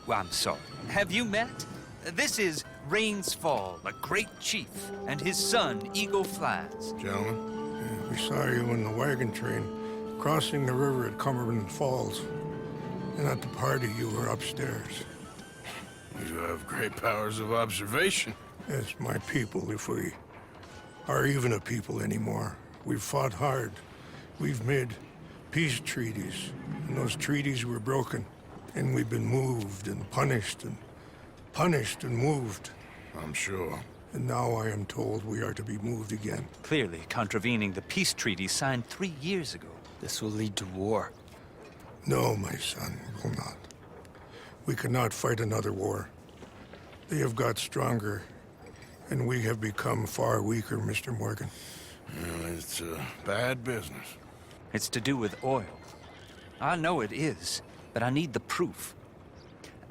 Well, I'm sorry. Have you met? This is rains fall, a great chief, and his son, Eagle flies. Gentlemen, we saw you in the wagon train crossing the river at Cumberland Falls. And at the party, you were upstairs. You have great powers of observation. Yes, my people, if we are even a people anymore. We've fought hard. We've made peace treaties, and those treaties were broken. And we've been moved and punished and moved. I'm sure. And now I am told we are to be moved again. Clearly contravening the peace treaty signed 3 years ago. This will lead to war. No, my son, it will not. We cannot fight another war. They have got stronger, and we have become far weaker, Mr. Morgan. Well, it's bad business. It's to do with oil. I know it is, but I need the proof.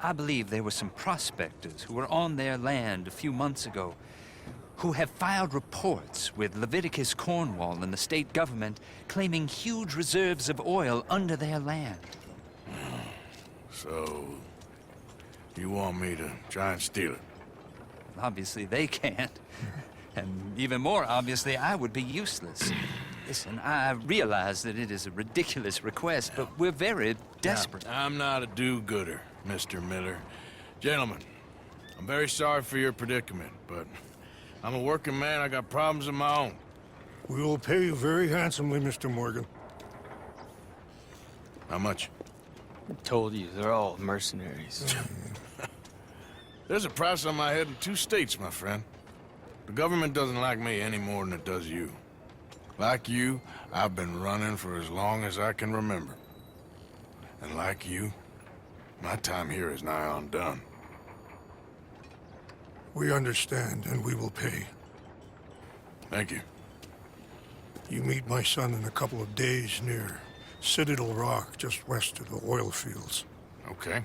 I believe there were some prospectors who were on their land a few months ago who have filed reports with Leviticus Cornwall and the state government claiming huge reserves of oil under their land. So, you want me to try and steal it? Obviously they can't. And even more obviously, I would be useless. Listen, I realize that it is a ridiculous request, but we're very desperate. Now, I'm not a do-gooder, Mr. Miller. Gentlemen, I'm very sorry for your predicament, but I'm a working man. I got problems of my own. We will pay you very handsomely, Mr. Morgan. How much? I told you, they're all mercenaries. There's a price on my head in 2 states, my friend. The government doesn't like me any more than it does you. Like you, I've been running for as long as I can remember. And like you, my time here is nigh on done. We understand, and we will pay. Thank you. You meet my son in a couple of days near Citadel Rock, just west of the oil fields. Okay.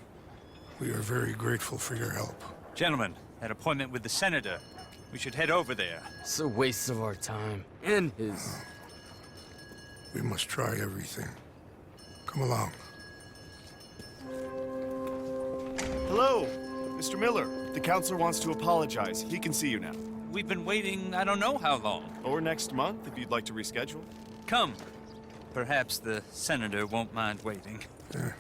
We are very grateful for your help. Gentlemen, that appointment with the senator. We should head over there. It's a waste of our time. And his. We must try everything. Come along. Hello, Mr. Miller. The counselor wants to apologize. He can see you now. We've been waiting I don't know how long. Or next month, if you'd like to reschedule. Come. Perhaps the senator won't mind waiting. Yeah.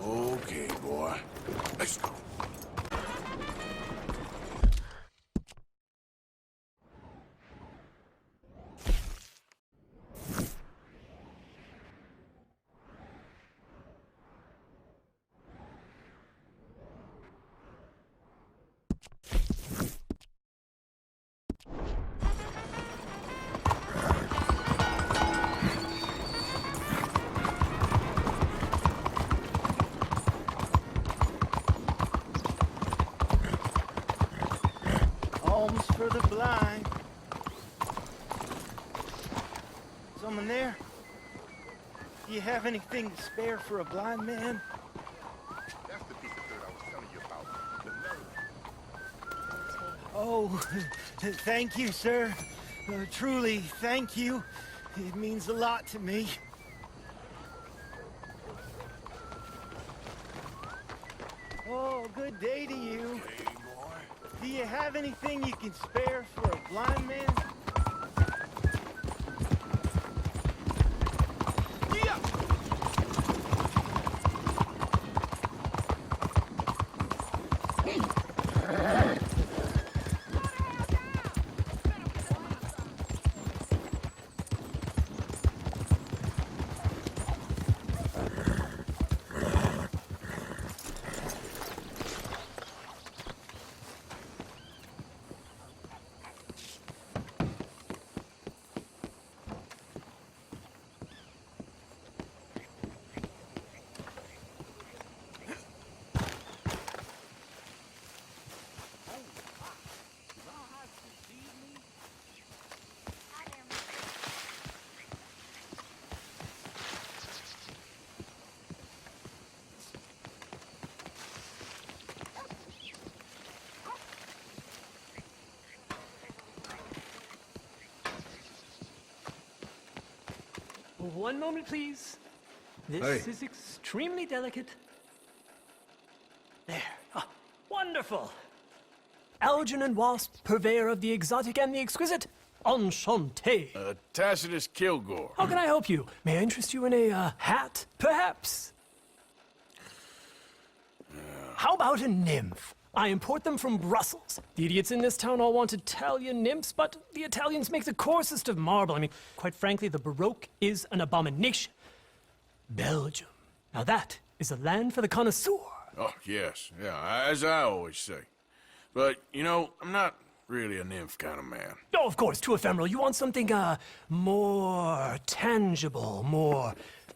Okay, boy. Let's go. Alms for the blind. Someone there? Do you have anything to spare for a blind man? That's the piece of dirt I was telling you about. The nerve. Oh, thank you, sir. Truly, thank you. It means a lot to me. Oh, good day to you. Do you have anything you can spare for a blind man? One moment, please. This is extremely delicate. There. Ah, wonderful. Algernon Wasp, purveyor of the exotic and the exquisite. Enchanté. Tacitus Kilgore. How can I help you? May I interest you in a hat, perhaps? How about a nymph? I import them from Brussels. The idiots in this town all want Italian nymphs, but the Italians make the coarsest of marble. I mean, quite frankly, the Baroque is an abomination. Belgium. Now that is a land for the connoisseur. Oh, yes. Yeah, as I always say. But, you know, I'm not really a nymph kind of man. Oh, of course, too ephemeral. You want something, more tangible, more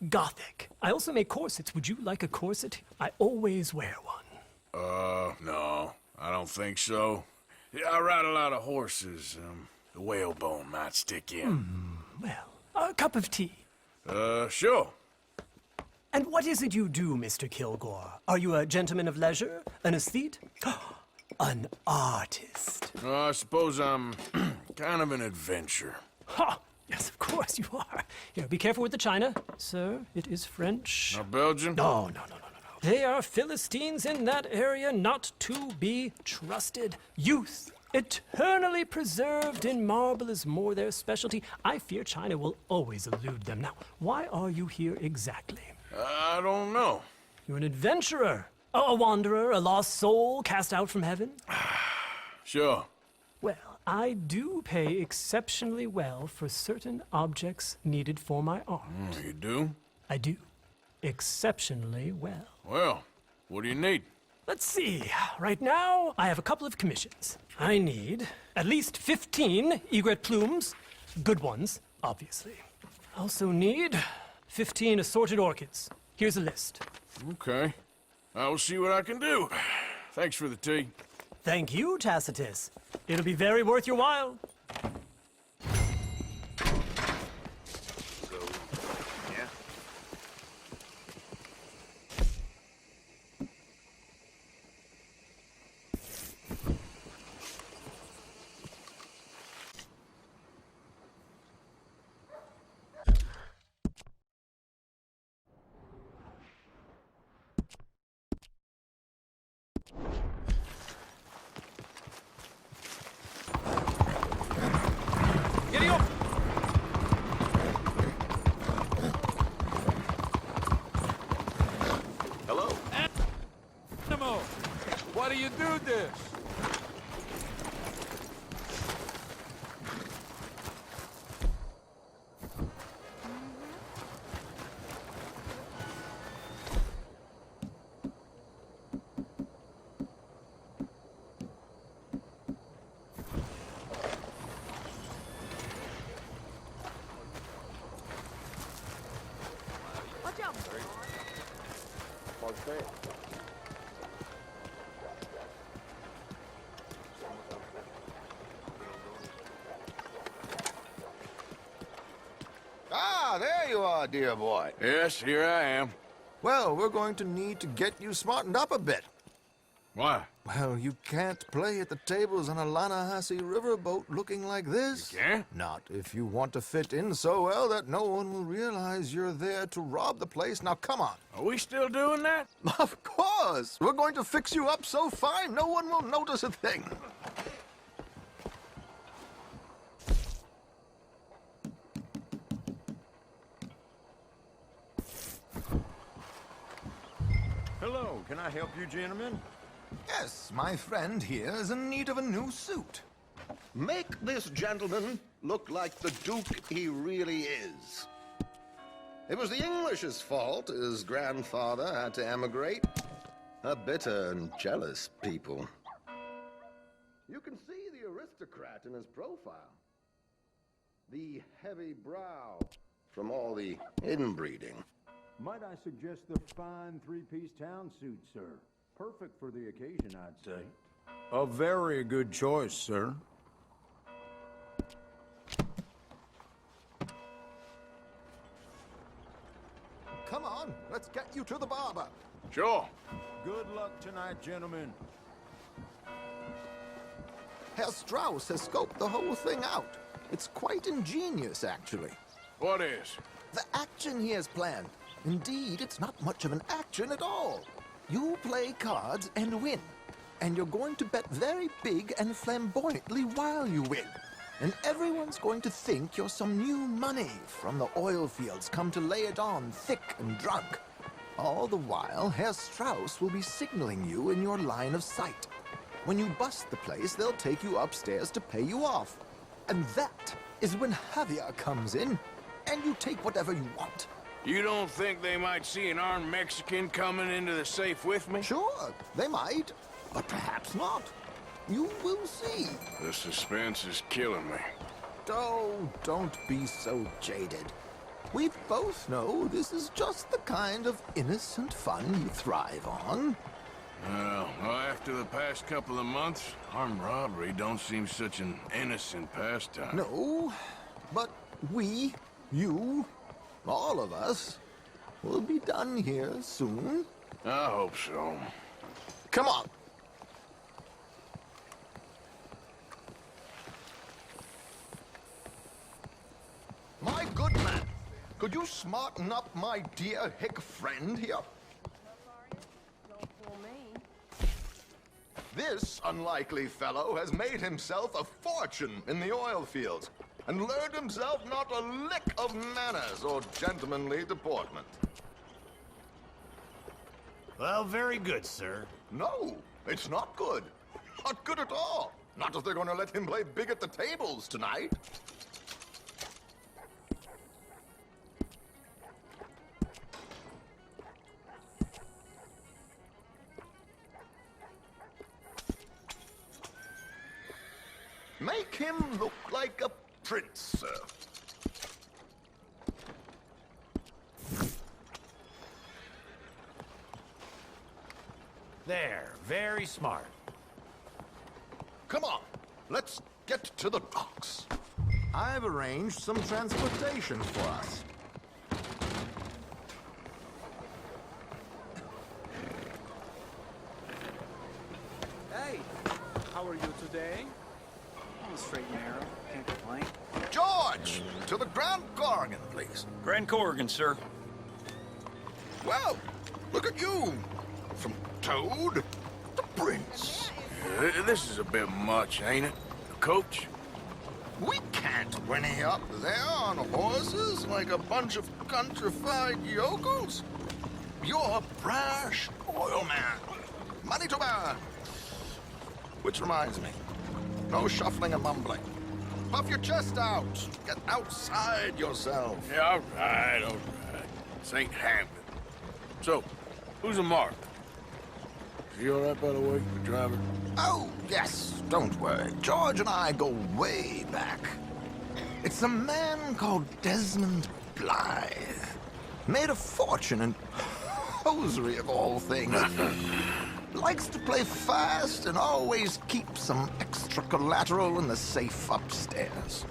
gothic. I also make corsets. Would you like a corset? I always wear one. No, I don't think so. Yeah, I ride a lot of horses. The whalebone might stick in. Well, a cup of tea. Sure. And what is it you do, Mr. Kilgore? Are you a gentleman of leisure? An aesthete? An artist? I suppose I'm kind of an adventurer. Ha! Yes, of course you are. Here, be careful with the china. Sir, it is French. Not Belgian? No. They are Philistines in that area, not to be trusted. Youth, eternally preserved in marble, is more their specialty. I fear China will always elude them. Now, why are you here exactly? I don't know. You're an adventurer. A wanderer, a lost soul cast out from heaven? Sure. Well, I do pay exceptionally well for certain objects needed for my art. You do? I do. Exceptionally well. Well, what do you need? Let's see. Right now, I have a couple of commissions. I need at least 15 egret plumes. Good ones, obviously. I also need 15 assorted orchids. Here's a list. Okay. I will see what I can do. Thanks for the tea. Thank you, Tacitus. It'll be very worth your while. Why do you do this? Ah, there you are, dear boy. Yes, here I am. Well, we're going to need to get you smartened up a bit. Why? Well, you can't play at the tables on a Lanahasi riverboat looking like this. You can't? Not if you want to fit in so well that no one will realize you're there to rob the place. Now, come on. Are we still doing that? Of course. We're going to fix you up so fine no one will notice a thing. Hello, can I help you, gentlemen? Yes, my friend here is in need of a new suit. Make this gentleman look like the Duke he really is. It was the English's fault his grandfather had to emigrate. A bitter and jealous people. You can see the aristocrat in his profile. The heavy brow from all the inbreeding. Might I suggest the fine three-piece town suit, sir? Perfect for the occasion, I'd say. A very good choice, sir. Come on, let's get you to the barber. Sure. Good luck tonight, gentlemen. Herr Strauss has scoped the whole thing out. It's quite ingenious, actually. What is? The action he has planned. Indeed, it's not much of an action at all. You play cards and win. And you're going to bet very big and flamboyantly while you win. And everyone's going to think you're some new money from the oil fields come to lay it on thick and drunk. All the while, Herr Strauss will be signaling you in your line of sight. When you bust the place, they'll take you upstairs to pay you off. And that is when Javier comes in, and you take whatever you want. You don't think they might see an armed Mexican coming into the safe with me? Sure, they might, but perhaps not. You will see. The suspense is killing me. Oh, don't be so jaded. We both know this is just the kind of innocent fun you thrive on. Well, after the past couple of months, armed robbery don't seem such an innocent pastime. No, but we, you, all of us, will be done here soon. I hope so. Come on. My good man, could you smarten up my dear hick friend here? This unlikely fellow has made himself a fortune in the oil fields and learned himself not a lick of manners or gentlemanly deportment. Well, very good, sir. No, it's not good. Not good at all. Not if they're going to let him play big at the tables tonight. Make him look like a prince, sir. There, very smart. Come on, let's get to the docks. I've arranged some transportation for us. Hey, how are you today? Straight and narrow, can't complain. George, to the Grand Corrigan, please. Grand Corrigan, sir. Well, look at you. From Toad to Prince. This is a bit much, ain't it? Coach? We can't whinny up there on horses like a bunch of countrified yokels. You're a brash oil man. Money to burn. Which reminds me. No shuffling and mumbling. Puff your chest out. Get outside yourself. Yeah, all right. This ain't happening. So, who's a mark? Is he all right, by the way, the driver? Oh, yes. Don't worry. George and I go way back. It's a man called Desmond Blythe. Made a fortune in hosiery of all things. Likes to play fast and always keep some extra collateral in the safe upstairs.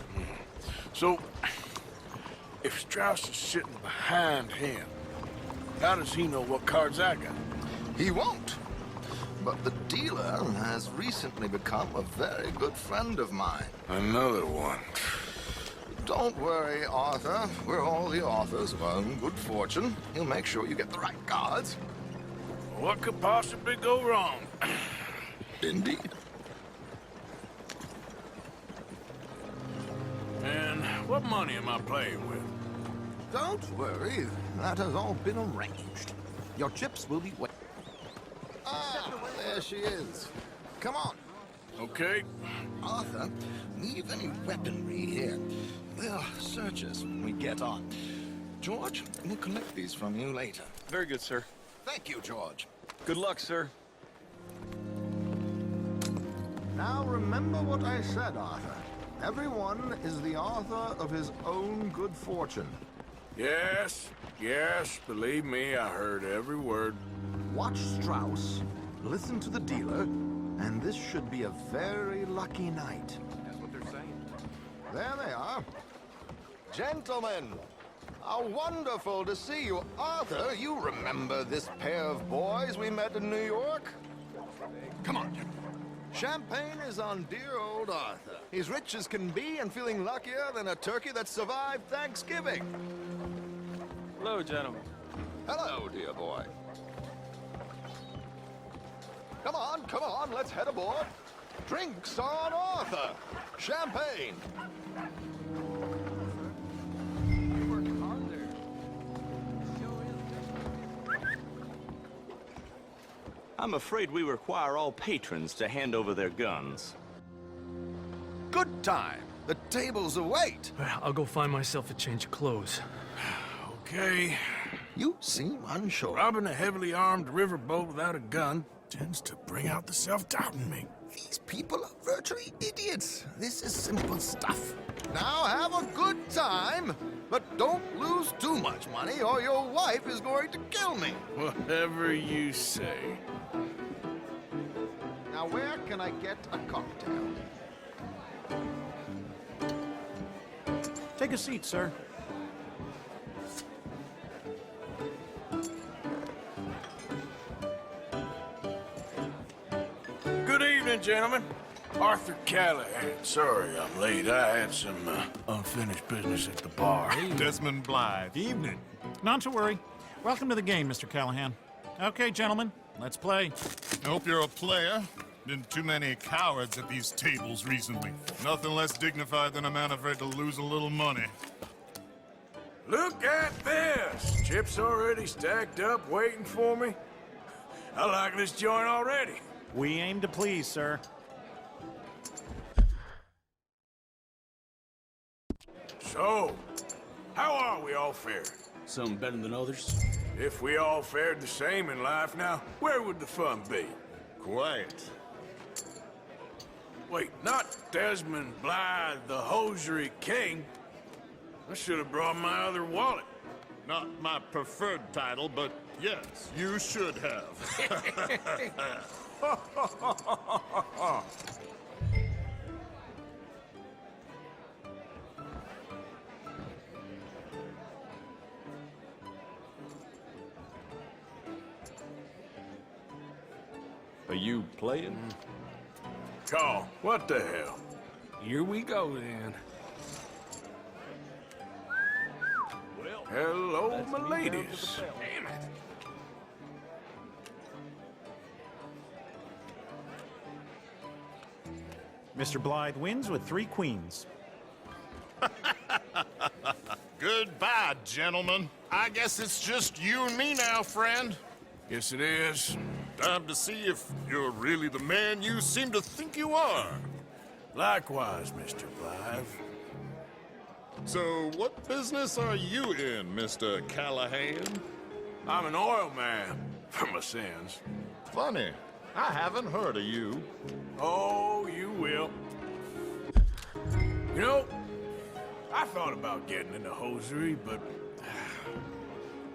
So, if Strauss is sitting behind him, how does he know what cards I got? He won't. But the dealer has recently become a very good friend of mine. Another one. Don't worry, Arthur. We're all the authors of our own good fortune. He'll make sure you get the right cards. What could possibly go wrong? Indeed. And what money am I playing with? Don't worry. That has all been arranged. Your chips will be wet. Ah, there she is. Come on. Okay. Arthur, leave any weaponry here. They'll search us when we get on. George, we'll collect these from you later. Very good, sir. Thank you, George. Good luck, sir. Now remember what I said, Arthur. Everyone is the author of his own good fortune. Yes, believe me, I heard every word. Watch Strauss, listen to the dealer, and this should be a very lucky night. That's what they're saying. There they are. Gentlemen, how wonderful to see you. Arthur, you remember this pair of boys we met in New York? Come on, gentlemen. Champagne is on dear old Arthur. He's rich as can be and feeling luckier than a turkey that survived Thanksgiving. Hello, gentlemen. Hello, dear boy. Come on, let's head aboard. Drinks on Arthur. Champagne. You work hard there. I'm afraid we require all patrons to hand over their guns. Good time. The tables await. I'll go find myself a change of clothes. Okay. You seem unsure. Robbing a heavily armed riverboat without a gun tends to bring out the self-doubt in me. These people are virtually idiots. This is simple stuff. Now have a good time, but don't lose too much money or your wife is going to kill me. Whatever you say. Now where can I get a cocktail? Take a seat, sir. Good evening, gentlemen. Arthur Callahan. Sorry I'm late. I had some unfinished business at the bar. Desmond Blythe. Evening. Not to worry. Welcome to the game, Mr. Callahan. Okay, gentlemen, let's play. I hope you're a player. Been too many cowards at these tables recently. Nothing less dignified than a man afraid to lose a little money. Look at this! Chips already stacked up, waiting for me. I like this joint already. We aim to please, sir. So, how are we all fared? Some better than others. If we all fared the same in life now, where would the fun be? Quiet. Wait, not Desmond Blythe, the hosiery king. I should have brought my other wallet. Not my preferred title, but yes, you should have. Are you playing? Call, what the hell? Here we go, then. Well, hello, my ladies. Damn it. Mr. Blythe wins with 3 queens. Goodbye, gentlemen. I guess it's just you and me now, friend. Yes, it is. Time to see if you're really the man you seem to think you are. Likewise, Mr. Blythe. So, what business are you in, Mr. Callahan? I'm an oil man, for my sins. Funny. I haven't heard of you. Oh, you will. You know, I thought about getting into hosiery, but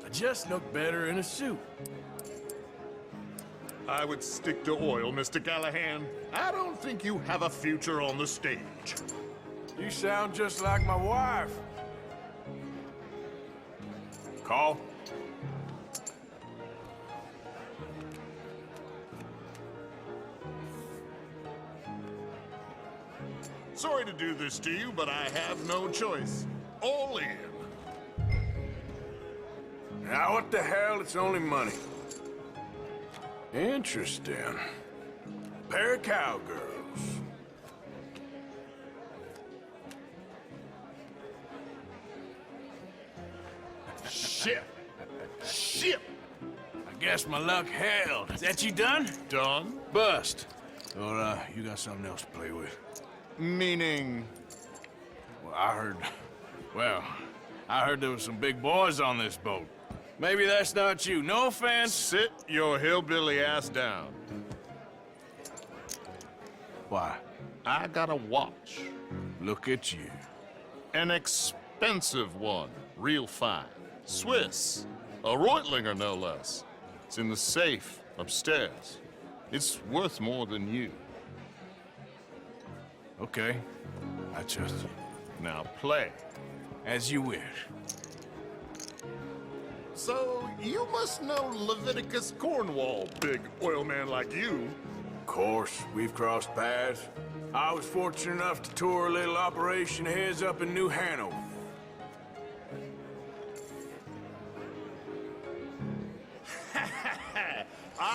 I just look better in a suit. I would stick to oil, Mr. Callahan. I don't think you have a future on the stage. You sound just like my wife. Call. Sorry to do this to you, but I have no choice. All in. Now what the hell? It's only money. Interesting. Pair of cowgirls. Shit. Shit. I guess my luck held. Is that you done? Done? Bust. Or, you got something else to play with? Meaning? Well, I heard there was some big boys on this boat. Maybe that's not you. No offense. Sit your hillbilly ass down. Why? I got a watch. Look at you. An expensive one. Real fine. Swiss. A Reutlinger, no less. It's in the safe upstairs. It's worth more than you. Okay. I trust you. Now play. As you wish. So, you must know Leviticus Cornwall, big oil man like you. Of course, we've crossed paths. I was fortunate enough to tour a little operation of his up in New Hanover.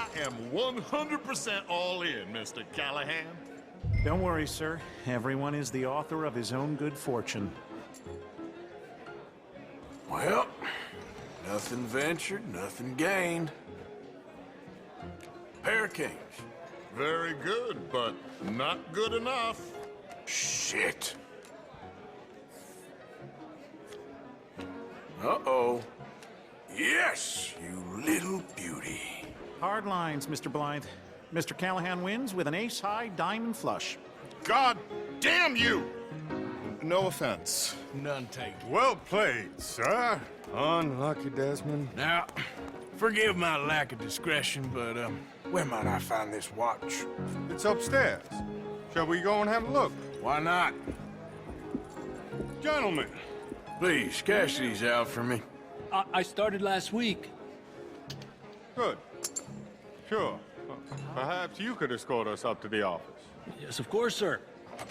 I am 100% all in, Mr. Callahan. Don't worry, sir. Everyone is the author of his own good fortune. Well, nothing ventured, nothing gained. Pair of kings. Very good, but not good enough. Shit. Uh-oh. Yes, you little beauty. Hard lines, Mr. Blythe. Mr. Callahan wins with an ace-high diamond flush. God damn you! No offense. None taken. Well played, sir. Unlucky, Desmond. Now, forgive my lack of discretion, but, where might I find this watch? It's upstairs. Shall we go and have a look? Why not? Gentlemen. Please, cash these out for me. I started last week. Good. Sure. Perhaps you could escort us up to the office. Yes, of course, sir.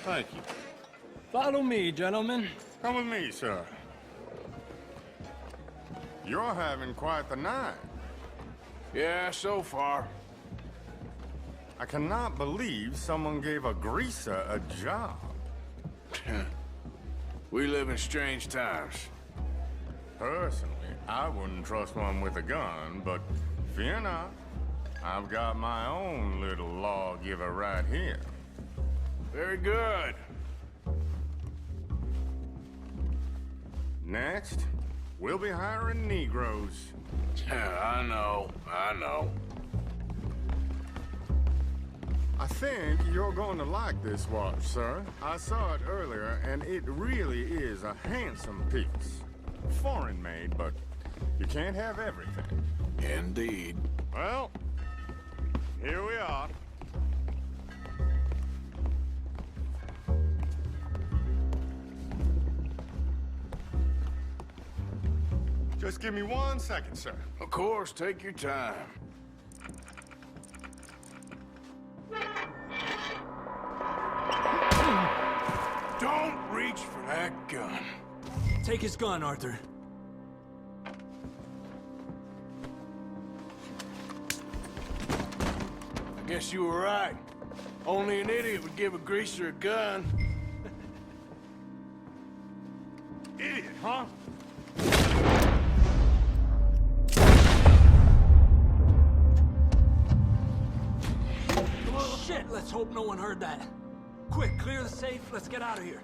Thank you. Follow me, gentlemen. Come with me, sir. You're having quite the night. Yeah, so far. I cannot believe someone gave a greaser a job. We live in strange times. Personally, I wouldn't trust one with a gun, but fear not. I've got my own little lawgiver right here. Very good. Next, we'll be hiring Negroes. I know. I think you're going to like this watch, sir. I saw it earlier, and it really is a handsome piece. Foreign made, but you can't have everything. Indeed. Well, here we are. Just give me 1 second, sir. Of course, take your time. Don't reach for that gun. Take his gun, Arthur. I guess you were right. Only an idiot would give a greaser a gun. Idiot, huh? Shit, let's hope no one heard that. Quick, clear the safe, let's get out of here.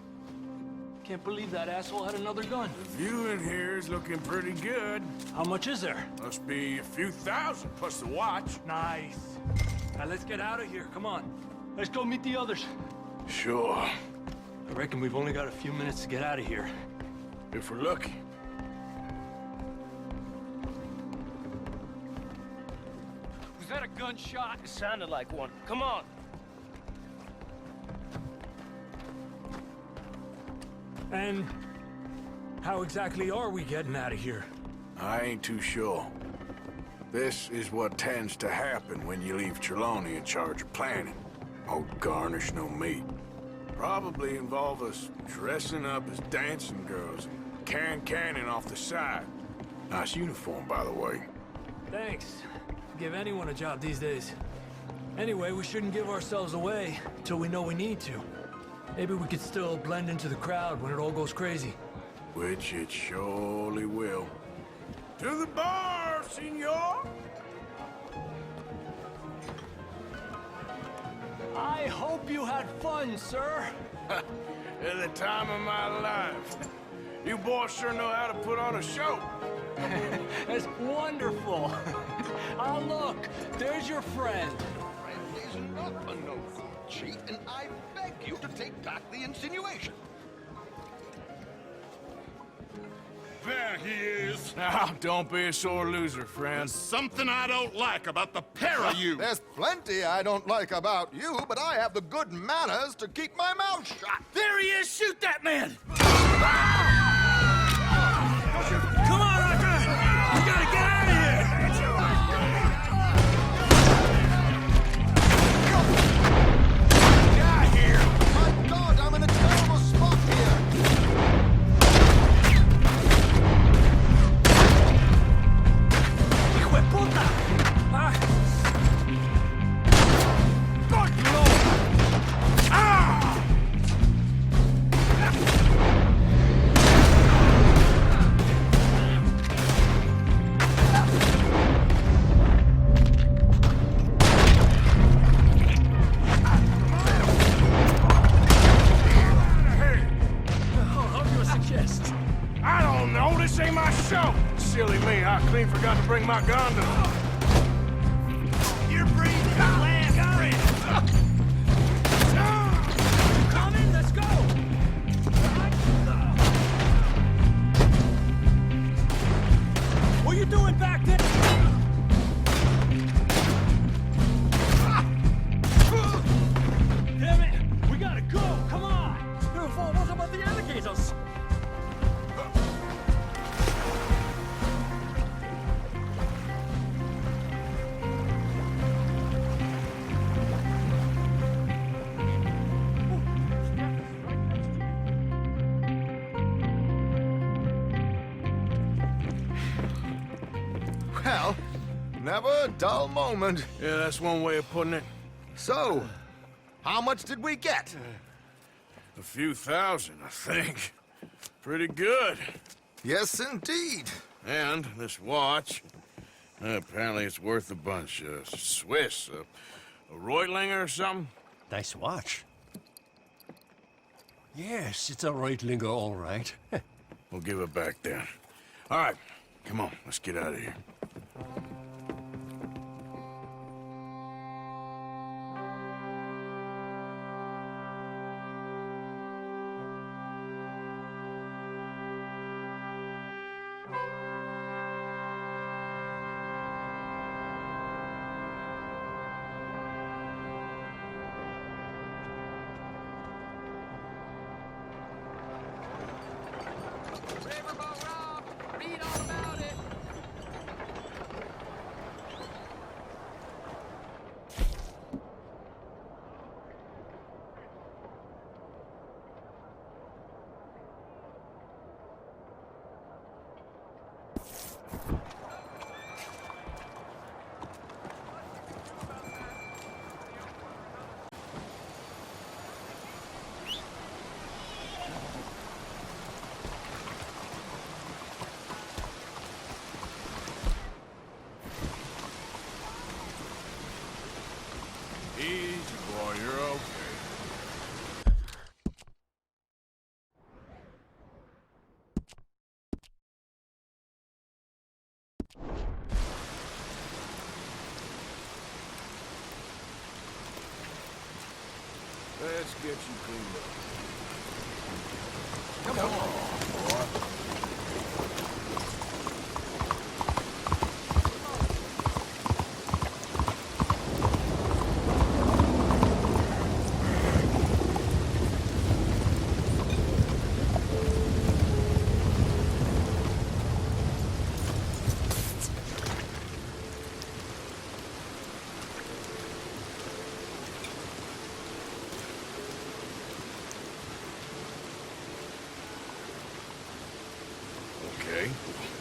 Can't believe that asshole had another gun. The view in here is looking pretty good. How much is there? Must be a few thousand plus the watch. Nice. Now let's get out of here, come on. Let's go meet the others. Sure. I reckon we've only got a few minutes to get out of here. If we're lucky. Was that a gunshot? It sounded like one. Come on. And how exactly are we getting out of here? I ain't too sure. This is what tends to happen when you leave Trelawney in charge of planning. Oh, garnish no meat. Probably involve us dressing up as dancing girls and canning off the side. Nice uniform, by the way. Thanks. Give anyone a job these days. Anyway, we shouldn't give ourselves away till we know we need to. Maybe we could still blend into the crowd when it all goes crazy. Which it surely will. To the bar, senor! I hope you had fun, sir. At the time of my life. You boys sure know how to put on a show. That's wonderful. Ah, look, there's your friend. Friend is not a no-food cheat, and I beg you to take back the insinuation. There he is. Now, don't be a sore loser, friend. There's something I don't like about the pair of you. There's plenty I don't like about you, but I have the good manners to keep my mouth shut. There he is! Shoot that man! Come on, Arthur! We gotta get out of here! Get out here! My God, I'm in a terrible spot here! Hijo de puta! Hell, never a dull moment. Yeah, that's one way of putting it. So, how much did we get? A few thousand, I think. Pretty good. Yes, indeed. And this watch, apparently it's worth a bunch. Swiss, a Reutlinger or something? Nice watch. Yes, it's a Reutlinger, all right. We'll give it back then. All right, come on, let's get out of here. Easy, boy, you're okay. Let's get you cleaned up. Come on, boy.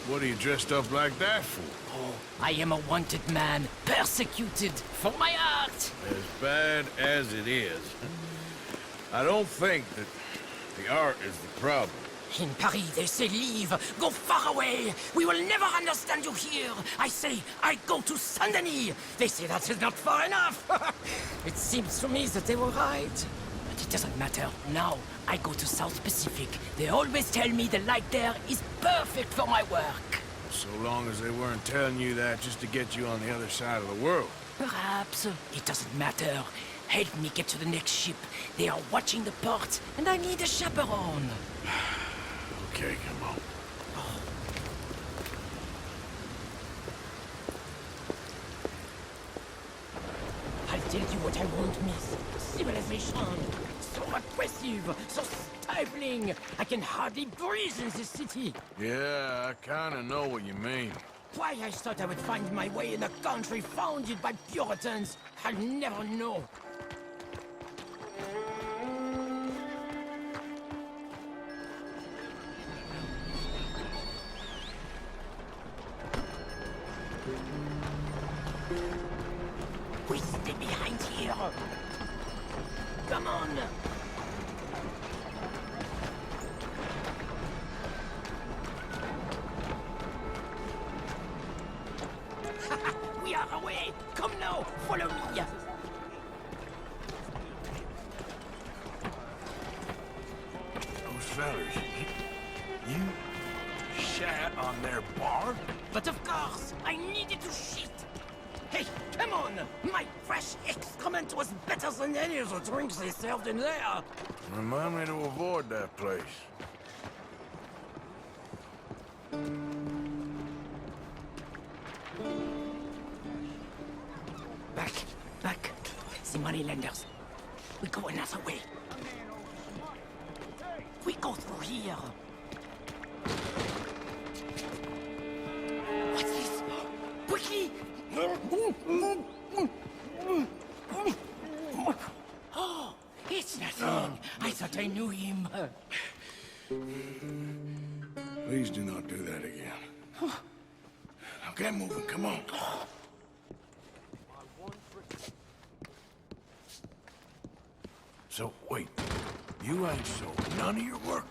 What are you dressed up like that for? Oh, I am a wanted man, persecuted for my art. As bad as it is, I don't think that the art is the problem. In Paris, they say leave, go far away. We will never understand you here. I say, I go to Saint-Denis. They say that is not far enough. It seems to me that they were right. But it doesn't matter. Now, I go to South Pacific. They always tell me the light there is perfect for my work. So long as they weren't telling you that just to get you on the other side of the world. Perhaps. It doesn't matter. Help me get to the next ship. They are watching the port, and I need a chaperone. Okay, come on. I'll tell you what I won't miss. Civilization. So oppressive, so stifling. I can hardly breathe in this city. Yeah, I kinda know what you mean. Why I thought I would find my way in a country founded by Puritans, I'll never know. We stay behind here. Come on. We are away. Come now, follow me. Those fellas, you shat on their bar? But of course, I needed to shit. Hey, come on! My fresh excrement was better than any of the drinks they served in there. Remind me to avoid that place. Back. The moneylenders. We go another way. We go through here. What's this? Quickly! Oh, it's nothing. I thought I knew him. Please do not do that again. Now get moving, come on. So, wait. You ain't sold none of your work?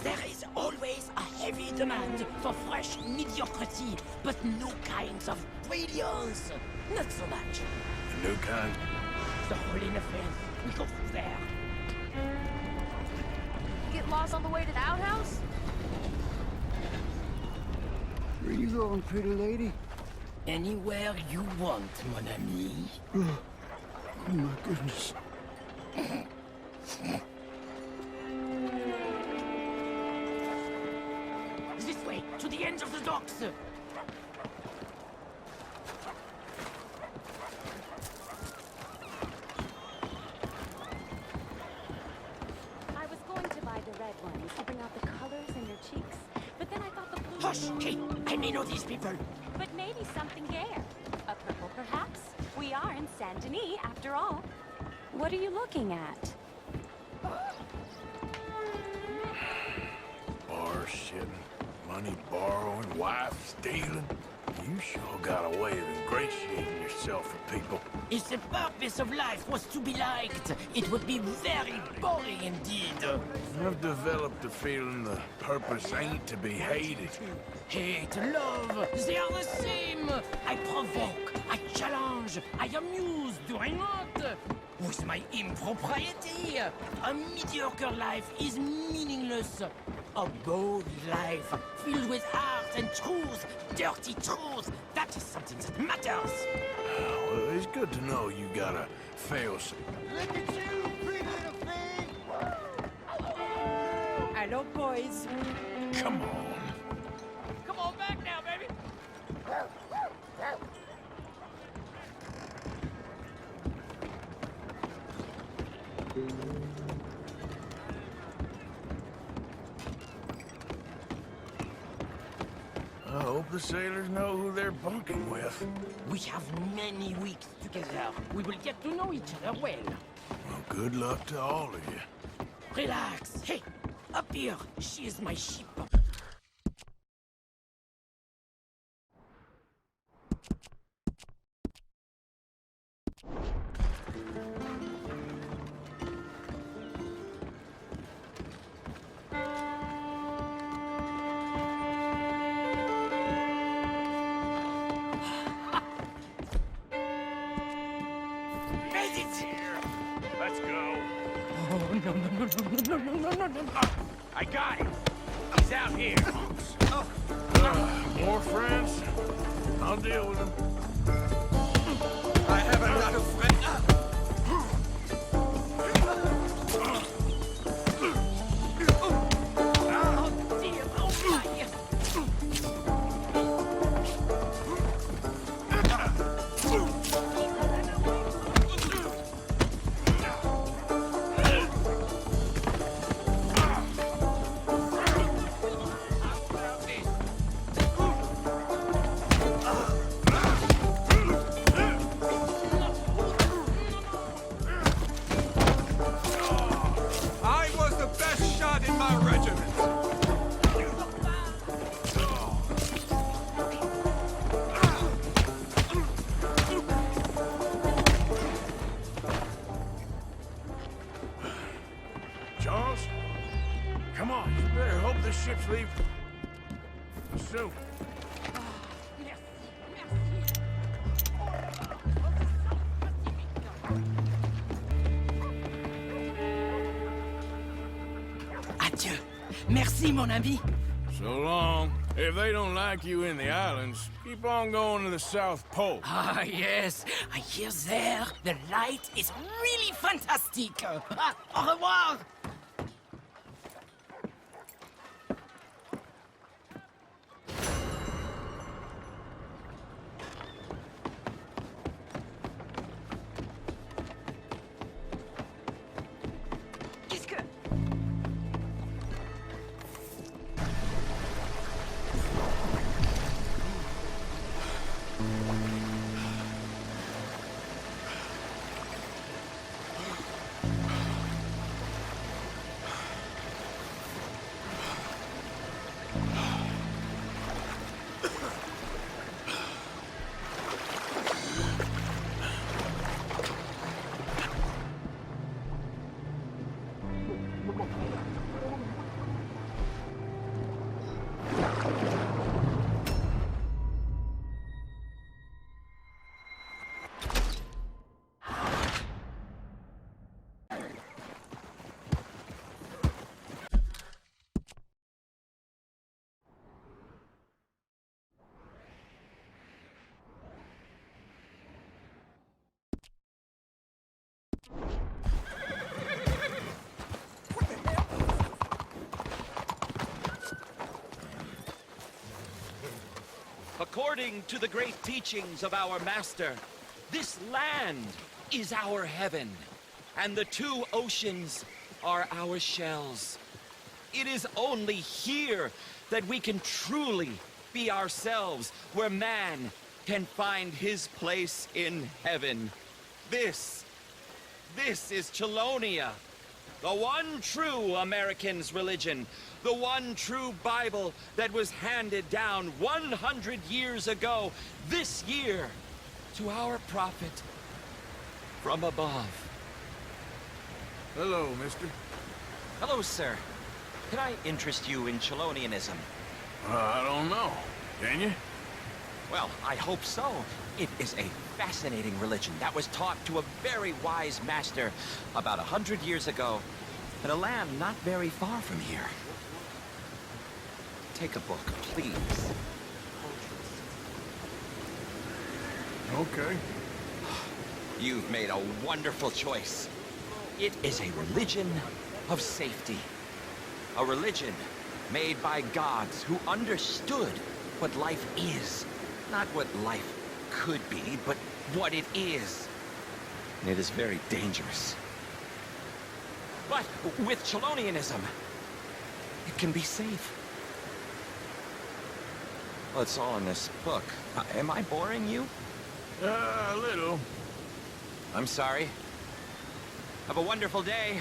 There is always a heavy demand for fresh mediocrity, but no kinds of brilliance. Not so much. A new kind? The hole in the fence. We go through there. Get lost on the way to the outhouse? Where you going, pretty lady? Anywhere you want, mon ami. Oh my goodness. This way, to the end of the docks. I was going to buy the red ones to bring out the colors in your cheeks, but then I thought the blue... Hush, Kate! I may know these people. But maybe something gayer. A purple, perhaps? We are in Saint Denis, after all. What are you looking at? Bar shitting, money borrowing, wife stealing. You sure got a way of ingratiating yourself for people. If the purpose of life was to be liked, it would be very boring indeed. I've developed the feeling the purpose ain't to be hated. Hate, love, they are the same. I provoke, I challenge, I amuse, do I not? With my impropriety, a mediocre life is meaningless. A bold life, filled with art and truth, dirty truth, that is something that matters. Well, it's good to know you got a fail-safe. Look at you, pretty little thing! Hello, boys. Come on. Come on back now, baby. I hope the sailors know who they're bunking with. We have many weeks together. We will get to know each other well. Well, good luck to all of you. Relax. Hey, up here. She is my ship. Let's go. Oh, no. I got him. He's out here. More friends? I'll deal with them. I have another friend. Oh, dear. Oh, my. I was the best shot in my regiment. Charles? Come on, you better hope the ships leave soon. Adieu. Merci, mon ami. So long. If they don't like you in the islands, keep on going to the South Pole. Ah, yes. I hear there the light is really fantastic. Au revoir. Qu'est-ce que... according to the great teachings of our master, this land is our heaven, and the two oceans are our shells. It is only here that we can truly be ourselves, where man can find his place in heaven. This is Chelonia, the one true American's religion, the one true Bible that was handed down 100 years ago, this year, to our prophet from above. Hello, mister. Hello, sir. Can I interest you in Chelonianism? I don't know. Can you? Well, I hope so. It is a fascinating religion that was taught to a very wise master about 100 years ago in a land not very far from here. Take a book, please. Okay. You've made a wonderful choice. It is a religion of safety. A religion made by gods who understood what life is. Not what life could be, but what it is. And it is very dangerous. But with Chelonianism, it can be safe. Well, it's all in this book. Am I boring you? A little. I'm sorry. Have a wonderful day.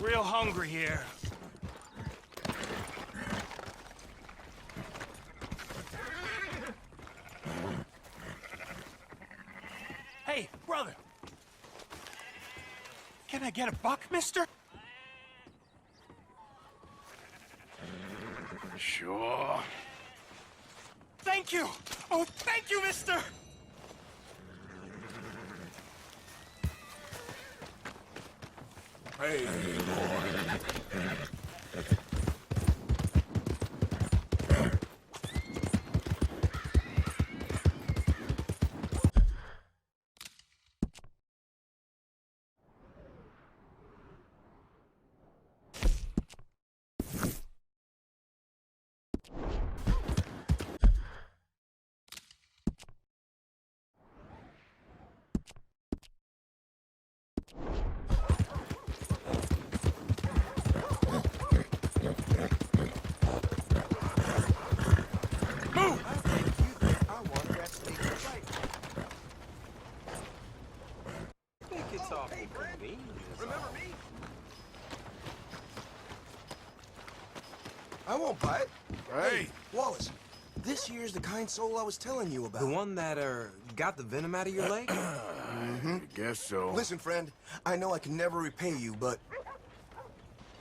Real hungry here. Hey, brother. Can I get a buck, mister? Sure. Thank you! Oh, thank you, mister! Hey, boy. Remember me? I won't bite. Hey. Wallace, this here's the kind soul I was telling you about. The one that, got the venom out of your leg? I guess so. Listen, friend, I know I can never repay you, but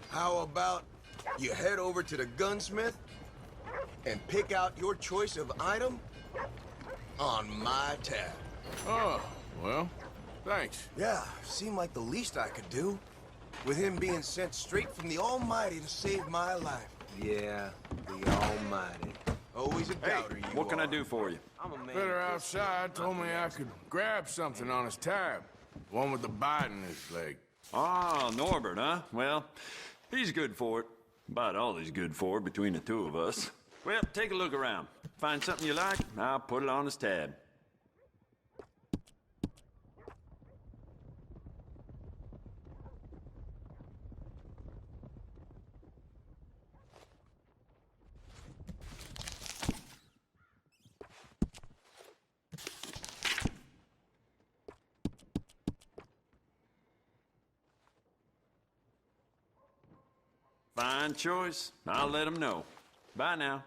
how about you head over to the gunsmith and pick out your choice of item on my tab? Oh, well, thanks. Yeah, seemed like the least I could do, with him being sent straight from the Almighty to save my life. Yeah, the Almighty. Always a doubter, you What can I are. do for you? I'm a man. Better outside told me I could grab something on his tab. One with the bite in his leg. Ah, Norbert, huh? Well, he's good for it. About all he's good for between the two of us. Well, take a look around. Find something you like, I'll put it on his tab. Fine choice. I'll let him know. Bye now.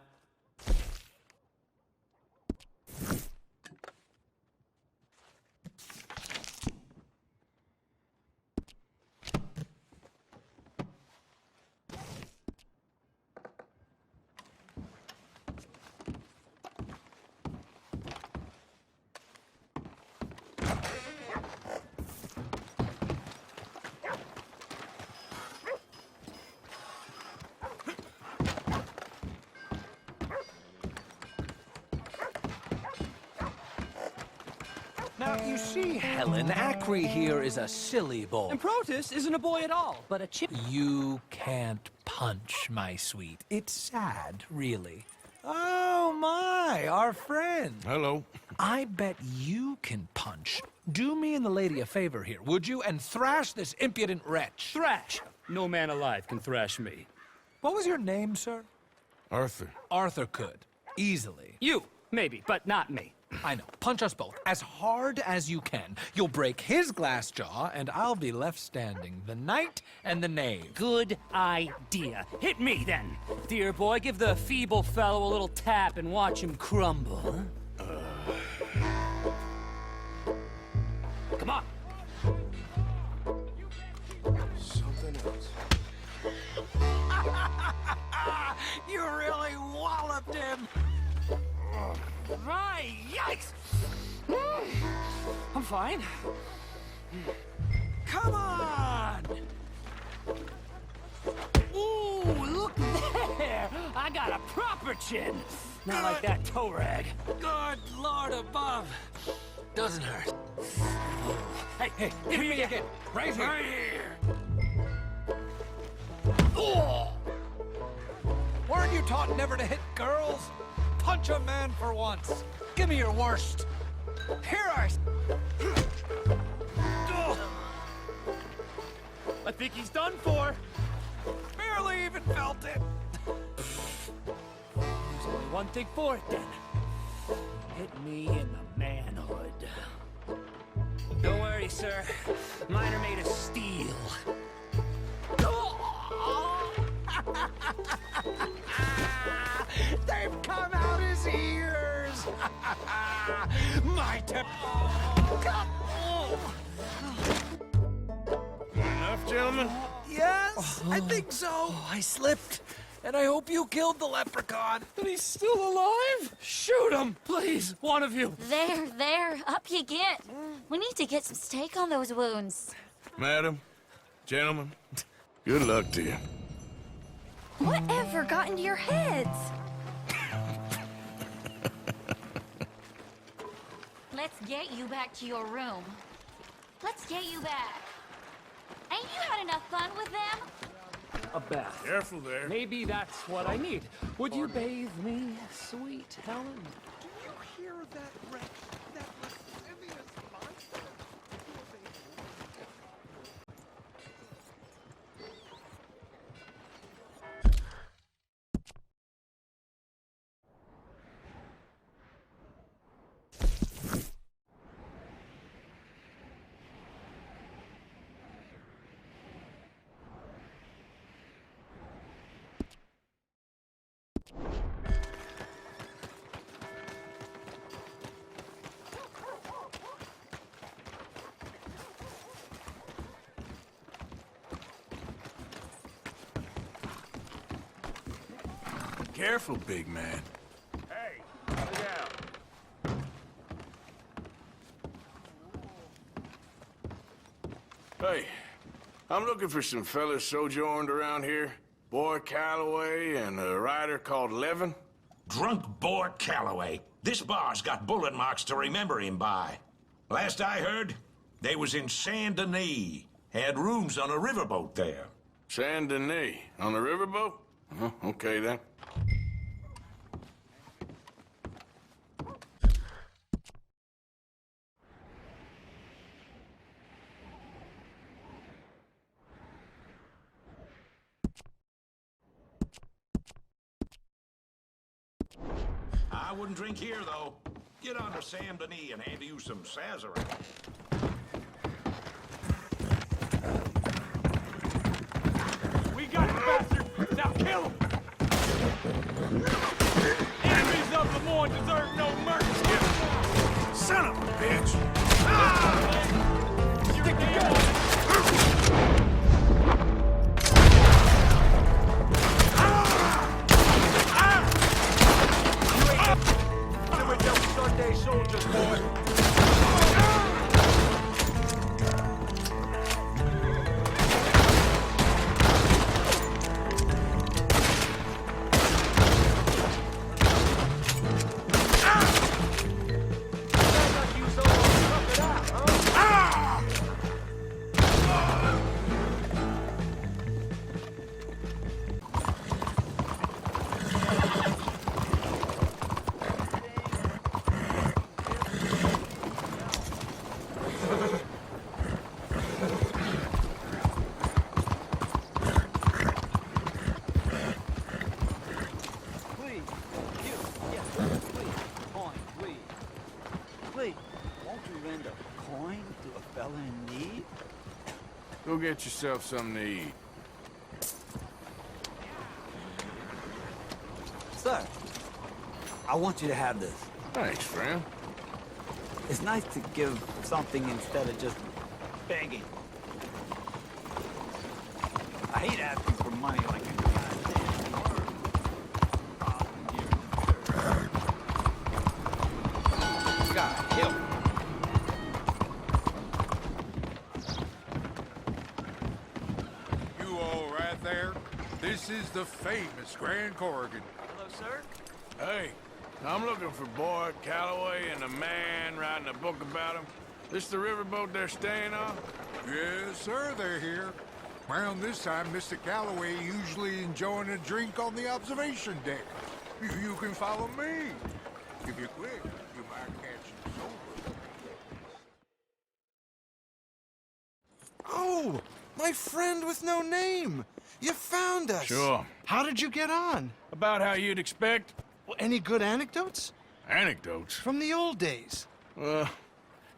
Now, you see, Helen, Acri here is a silly boy. And Protus isn't a boy at all, but a chip. You can't punch, my sweet. It's sad, really. Oh, my, our friend. Hello. I bet you can punch. Do me and the lady a favor here, would you? And thrash this impudent wretch. Thrash! No man alive can thrash me. What was your name, sir? Arthur. Arthur could. Easily. You, maybe, but not me. I know. Punch us both. As hard as you can. You'll break his glass jaw, and I'll be left standing. The knight and the knave. Good idea. Hit me, then. Dear boy, give the feeble fellow a little tap and watch him crumble. Come on. Something else. You really walloped him. Right, yikes! I'm fine. Come on! Ooh, look there! I got a proper chin. Not like that toe rag. Good Lord above. Doesn't hurt. Hey, Hit me again. Right here. Right here. Oh. Weren't you taught never to hit girls? Punch a man for once. Give me your worst. Here I... I think he's done for. Barely even felt it. There's only one thing for it, then. Hit me in the manhood. Don't worry, sir. Mine are made of steel. They've come out his ears! My tip... Enough, gentlemen? Yes, I think so. I slipped, and I hope you killed the leprechaun. But he's still alive? Shoot him, please, one of you. There, up you get. We need to get some steak on those wounds. Madam, gentlemen, good luck to you. Whatever got into your heads? Let's get you back to your room. Let's get you back. Ain't you had enough fun with them? A bath. Careful there. Maybe that's what I need. Would you bathe me, sweet Helen? Do you hear that wretch? That lascivious monster? Careful, big man. Hey, look out. Hey, I'm looking for some fellas sojourned around here. Boy Calloway and a rider called Levin. Drunk Boy Calloway. This bar's got bullet marks to remember him by. Last I heard, they was in Saint Denis. Had rooms on a riverboat there. Saint Denis? On the riverboat? Okay, then. I wouldn't drink here, though. Get on to Sam Denis and hand you some sazerac. We got the bastard! Now kill him! Enemies of the morn deserve no mercy! Son of a bitch! Stick together! Sunday soldiers, boy. coin to a fella in need? Go get yourself something to eat. Sir, I want you to have this. Thanks, friend. It's nice to give something instead of just begging. I hate asking for money like a goddamn worm. God help. You all right there? This is the famous Grand Corrigan. Hello, sir. Hey, I'm looking for Boy Calloway and the man writing a book about him. This the riverboat they're staying on? Yes, sir, they're here. Around this time, Mr. Calloway usually enjoying a drink on the observation deck. You can follow me. If you're quick, you might catch him sober. Oh, my friend with no name. You found us. Sure. How did you get on? About how you'd expect. Well, any good anecdotes? Anecdotes? From the old days. Well,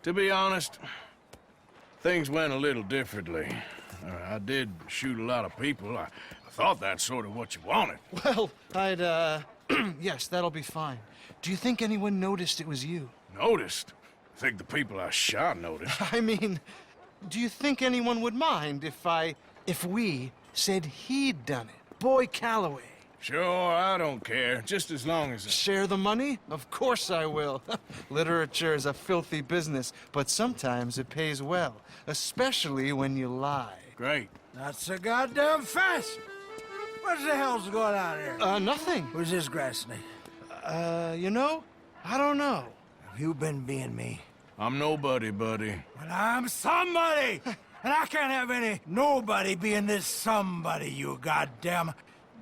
to be honest, things went a little differently. I did shoot a lot of people. I thought that's sort of what you wanted. Well, I'd, yes, that'll be fine. Do you think anyone noticed it was you? Noticed? I think the people I shot noticed. I mean, do you think anyone would mind if we said he'd done it? Boy Calloway. Sure, I don't care. Just as long as... Share the money? Of course I will. Literature is a filthy business, but sometimes it pays well. Especially when you lie. Great. Not so goddamn fast. What the hell's going on here? Nothing. Who's this grass snake? You know? I don't know. Have you been being me? I'm nobody, buddy. Well, I'm somebody! And I can't have any nobody being this somebody, you goddamn...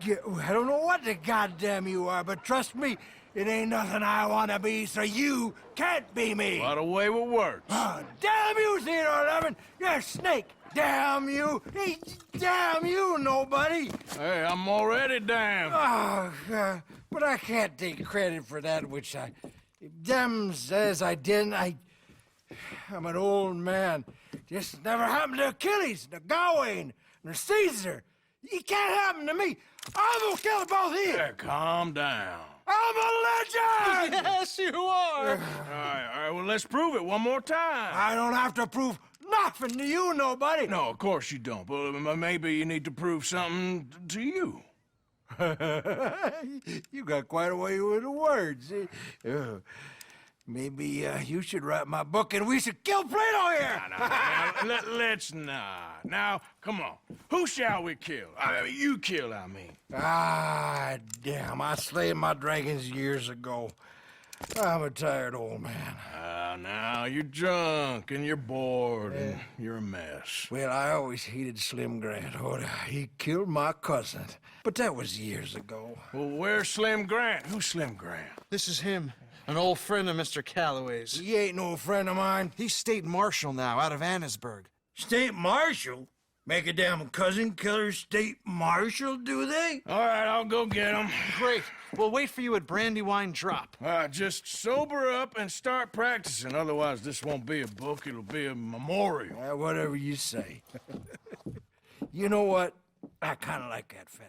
I don't know what the goddamn you are, but trust me, it ain't nothing I want to be, so you can't be me. What a way with words. Oh, damn you, Theodore Levin! You're a snake! Damn you! Hey, damn you, nobody! Hey, I'm already damned. Oh, God. But I can't take credit for that which them says I didn't. I'm an old man. Just never happened to Achilles, to Gawain, or Caesar. It can't happen to me. I'm gonna kill them both here. Yeah, calm down. I'm a legend! Yes, you are. All right, well, let's prove it one more time. I don't have to prove nothing to you, nobody. No, of course you don't. But maybe you need to prove something to you. You got quite a way with the words. Maybe you should write my book and we should kill Plato here! Let's not. Now, come on. Who shall we kill? I mean, you kill, I mean. Ah, damn. I slayed my dragons years ago. I'm a tired old man. Now, you're drunk and you're bored and you're a mess. Well, I always hated Slim Grant. He killed my cousin. But that was years ago. Well, where's Slim Grant? Who's Slim Grant? This is him. An old friend of Mr. Calloway's. He ain't no friend of mine. He's state marshal now, out of Annesburg. State marshal? Make a damn cousin killer state marshal, do they? All right, I'll go get him. Great. We'll wait for you at Brandywine Drop. Just sober up and start practicing. Otherwise, this won't be a book. It'll be a memorial. Whatever you say. You know what? I kind of like that fella.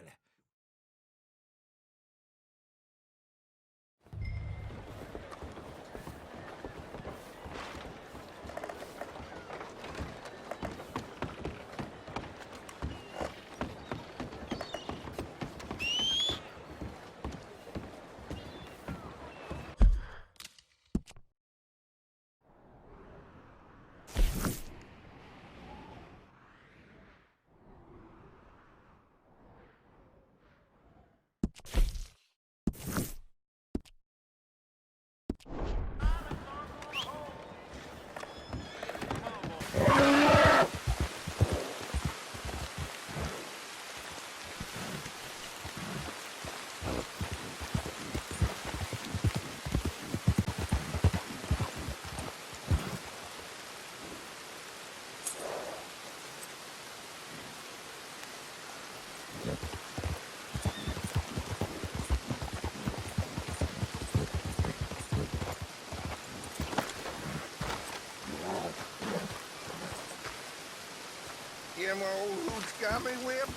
got me whipped?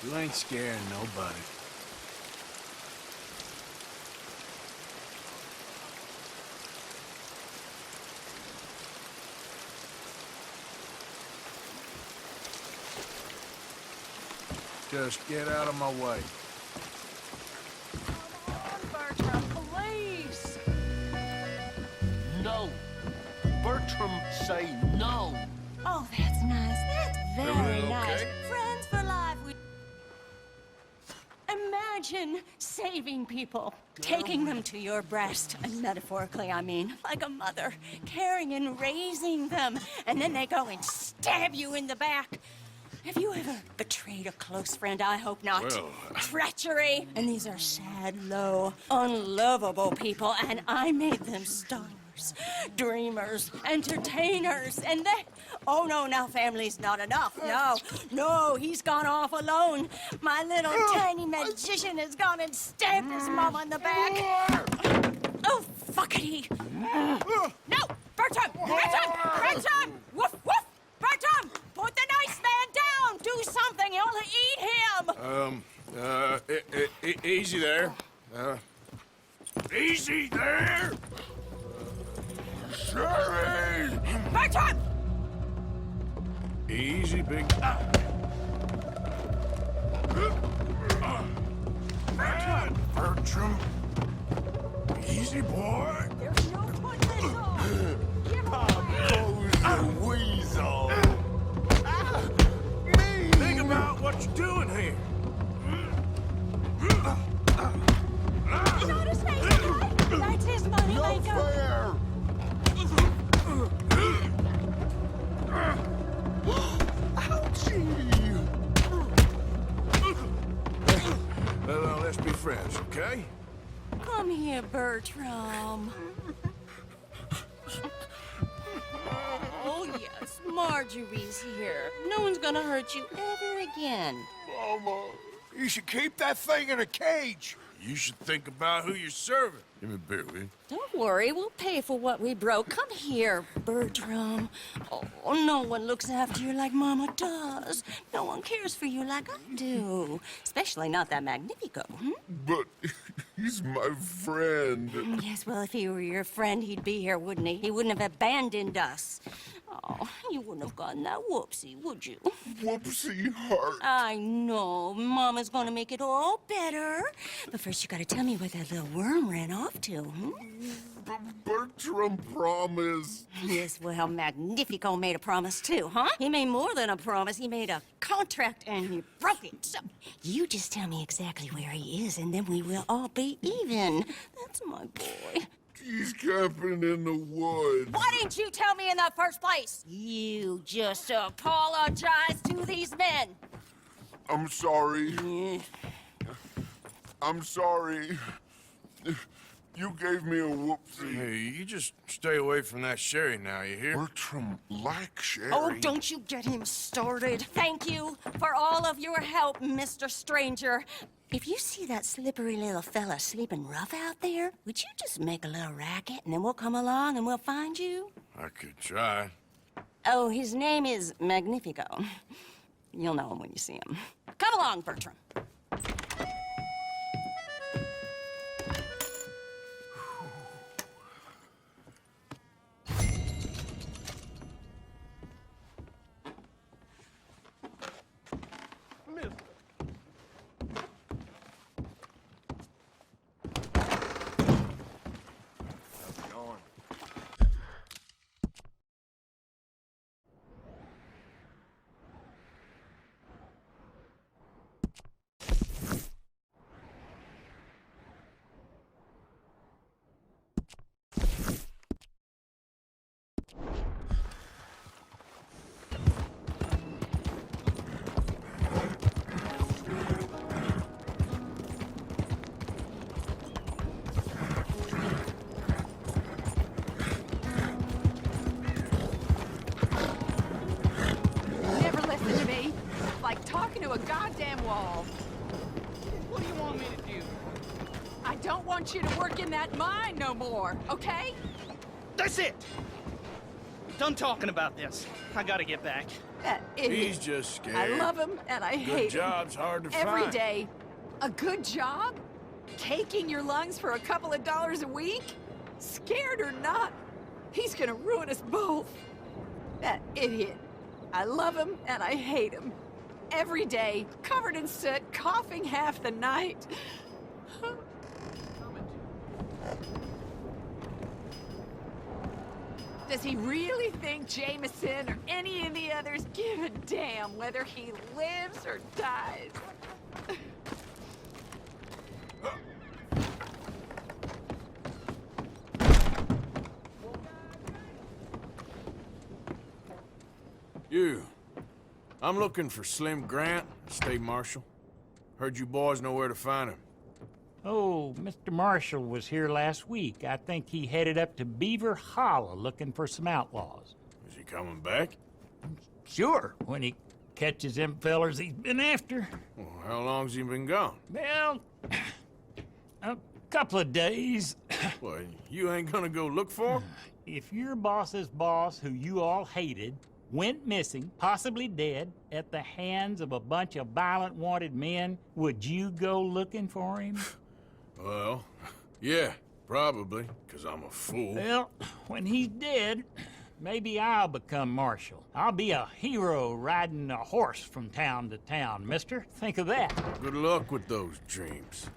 You ain't scaring nobody. Just get out of my way. Bertram, please! No. Bertram, say no. Oh, that's nice. That's very Everything nice. okay? Friends for life. Imagine saving people, taking them to your breast, and metaphorically, I mean, like a mother, caring and raising them, and then they go and stab you in the back. Have you ever betrayed a close friend? I hope not. Well, Treachery. And these are sad, low, unlovable people, and I made them stars, dreamers, entertainers, and they... Oh, no, now family's not enough. No, he's gone off alone. My little tiny magician has gone and stabbed his mama in the back. Oh, fuckity. No, Bertram! Bertram! Woof, woof! Bertram! Put the nice man down! Do something, he'll eat him! Easy there. Easy there! Sherry! Bertram! Easy, big... Bertram. Easy, boy. There's no putting this on. Give Goes the weasel. Think about what you're doing here. Is on his face, okay? That's his money, Mingle. Well, let's be friends, okay? Come here, Bertram. Oh, yes, Marjorie's here. No one's gonna hurt you ever again. Mama, you should keep that thing in a cage. You should think about who you're serving. Give me a beer, will you? Don't worry, we'll pay for what we broke. Come here, Bertram. Oh, no one looks after you like Mama does. No one cares for you like I do. Especially not that Magnifico, But he's my friend. Yes, well, if he were your friend, he'd be here, wouldn't he? He wouldn't have abandoned us. Oh, you wouldn't have gotten that whoopsie, would you? Whoopsie heart. I know. Mama's gonna make it all better. But first, you gotta tell me where that little worm ran off to, Bertram promised. Yes, well, Magnifico made a promise, too, huh? He made more than a promise. He made a contract, and he broke it. So, you just tell me exactly where he is, and then we will all be even. That's my boy. He's camping in the woods. Why didn't you tell me in the first place? You just apologize to these men. I'm sorry. I'm sorry. You gave me a whoopsie. Hey, you just stay away from that sherry now, you hear? Bertram likes sherry. Oh, don't you get him started. Thank you for all of your help, Mr. Stranger. If you see that slippery little fella sleeping rough out there, would you just make a little racket and then we'll come along and we'll find you? I could try. Oh, his name is Magnifico. You'll know him when you see him. Come along, Bertram. A goddamn wall. What do you want me to do? I don't want you to work in that mine no more, okay? That's it! Done talking about this. I gotta get back. That idiot. He's just scared. I love him and I hate him. Good job's hard to Every find. day. A good job? Taking your lungs for a couple of dollars a week? Scared or not, he's gonna ruin us both. That idiot. I love him and I hate him. Every day, covered in soot, coughing half the night. Does he really think Jameson or any of the others give a damn whether he lives or dies? You. I'm looking for Slim Grant, State Marshal. Heard you boys know where to find him. Oh, Mr. Marshall was here last week. I think he headed up to Beaver Hollow looking for some outlaws. Is he coming back? Sure, when he catches them fellers he's been after. Well, how long's he been gone? Well, a couple of days. Well, you ain't gonna go look for him? If your boss's boss, who you all hated, went missing, possibly dead, at the hands of a bunch of violent wanted men, would you go looking for him? Well, yeah, probably, because I'm a fool. Well, when he's dead, maybe I'll become marshal. I'll be a hero riding a horse from town to town, mister. Think of that. Good luck with those dreams.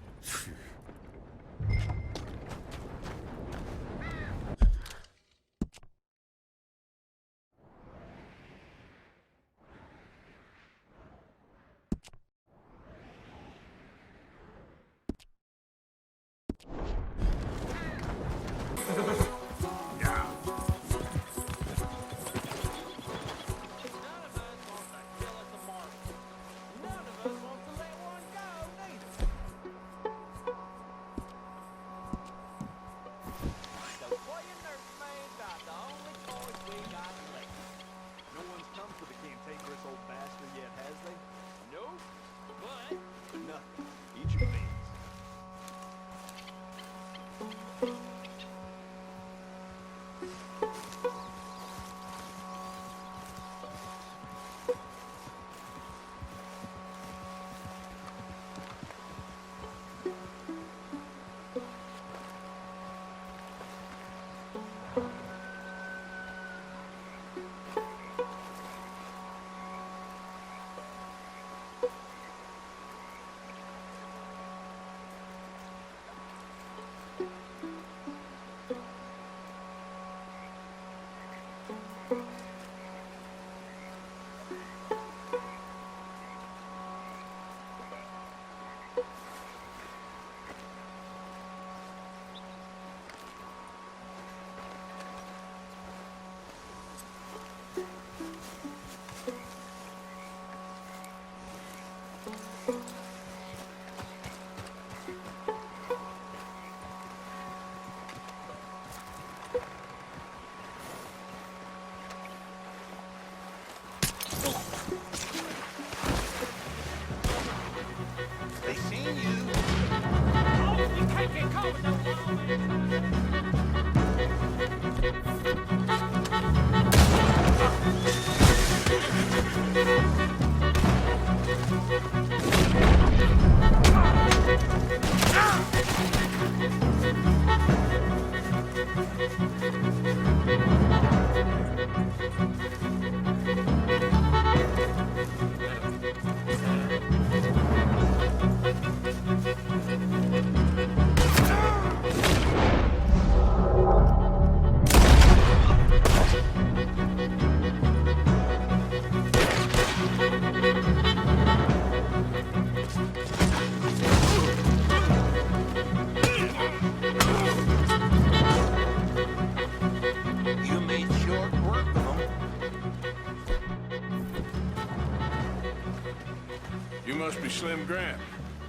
Must be Slim Grant.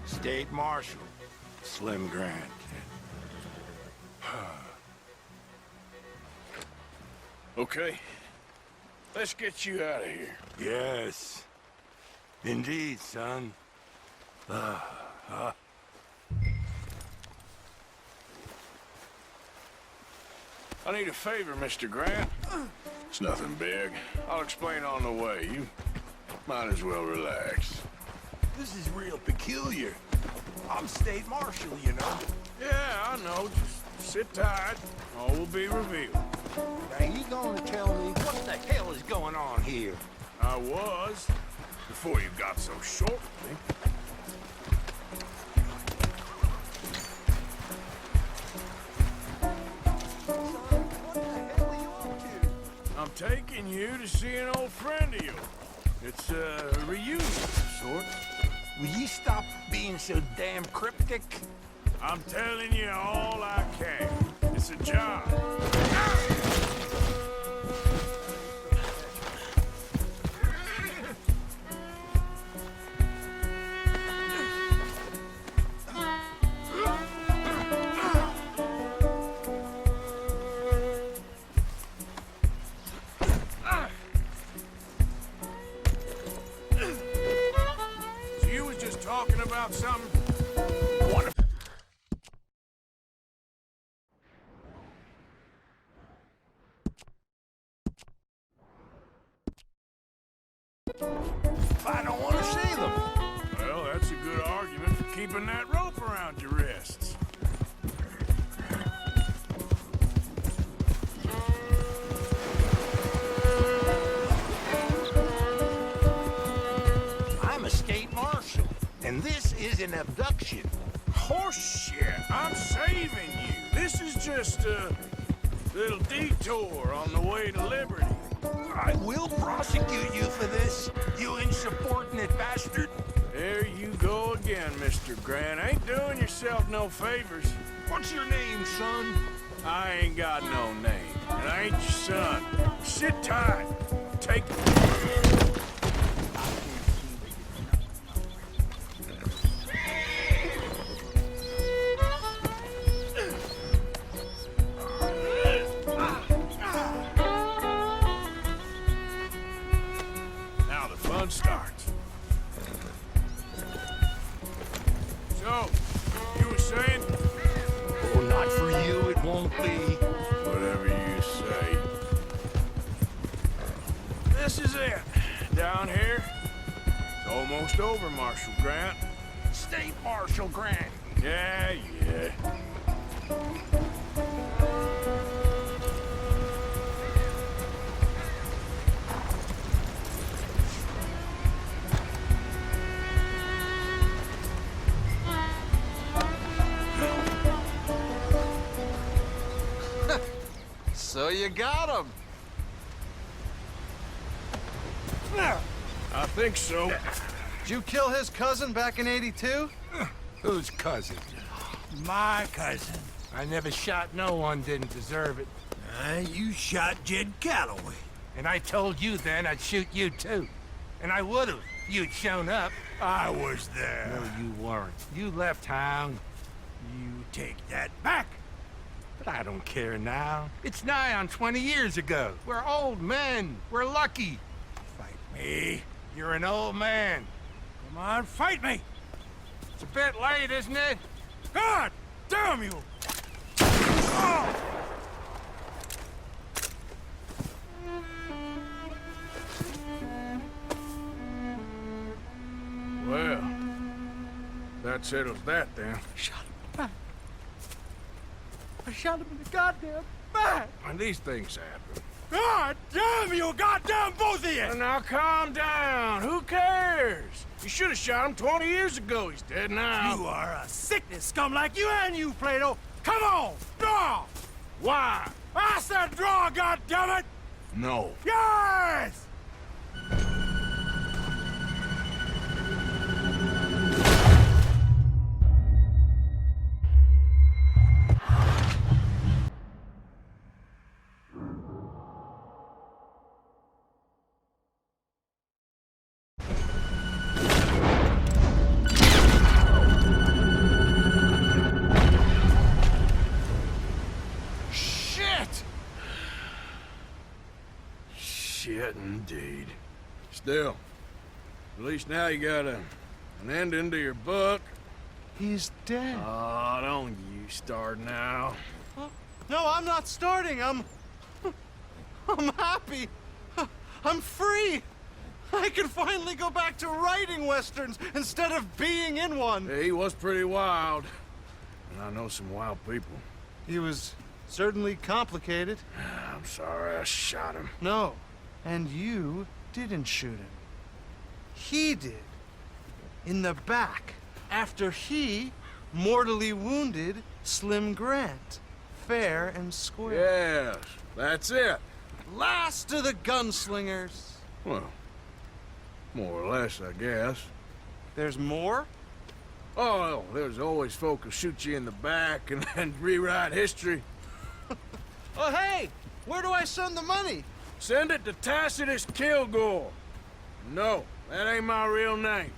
State Marshal, Slim Grant. Okay, let's get you out of here. Yes, indeed, son. I need a favor, Mr. Grant. It's nothing big. I'll explain on the way. You might as well relax. This is real peculiar. I'm state marshal, you know. Yeah, I know. Just sit tight. All will be revealed. Now, you gonna tell me what the hell is going on here? I was, before you got so short with me. I'm taking you to see an old friend of yours. It's a reunion of sorts. Will you stop being so damn cryptic? I'm telling you all I can. It's a job. So you was just talking about something? Wonderful. I don't want to see them. Well, that's a good argument for keeping that rope around your wrists. I'm a state marshal, and this is an abduction. Horseshit! I'm saving you. This is just a little detour on the way to liberty. I will prosecute you for this, you insubordinate bastard. There you go again, Mr. Grant. Ain't doing yourself no favors. What's your name, son? I ain't got no name, and I ain't your son. Sit tight. Take... Now the fun starts. So, you were saying? Oh, not for you, it won't be. Whatever you say. This is it. Down here, it's almost over, Marshal Grant. State Marshal Grant. Yeah. So you got him. I think so. Did you kill his cousin back in '82? Whose cousin? My cousin. I never shot no one didn't deserve it. You shot Jed Calloway. And I told you then I'd shoot you too. And I would've. You'd shown up. I was there. No, you weren't. You left town. You take that back. But I don't care now. It's nigh on 20 years ago. We're old men. We're lucky. Fight me. You're an old man. Come on, fight me. It's a bit late, isn't it? God damn you! Oh! Well, that settles that then. Shot him in the back. I shot him in the goddamn back. And these things happen. God damn you, goddamn both of you! Well, now calm down. Who cares? You should have shot him 20 years ago. He's dead now. You are a sickness scum like you and you, Plato. Come on, draw! Why? I said draw, goddammit! No. Yes! Shit, indeed. Still, at least now you got an ending to your book. He's dead. Oh, don't you start now. No, I'm not starting. I'm happy. I'm free. I can finally go back to writing westerns instead of being in one. Yeah, he was pretty wild. And I know some wild people. He was certainly complicated. I'm sorry I shot him. No, and you didn't shoot him. He did. In the back, after he mortally wounded Slim Grant. Fair and square. Yes, that's it. Last of the gunslingers. Well, more or less, I guess. There's more? Oh, there's always folk who shoot you in the back and then rewrite history. Oh, hey! Where do I send the money? Send it to Tacitus Kilgore. No, that ain't my real name.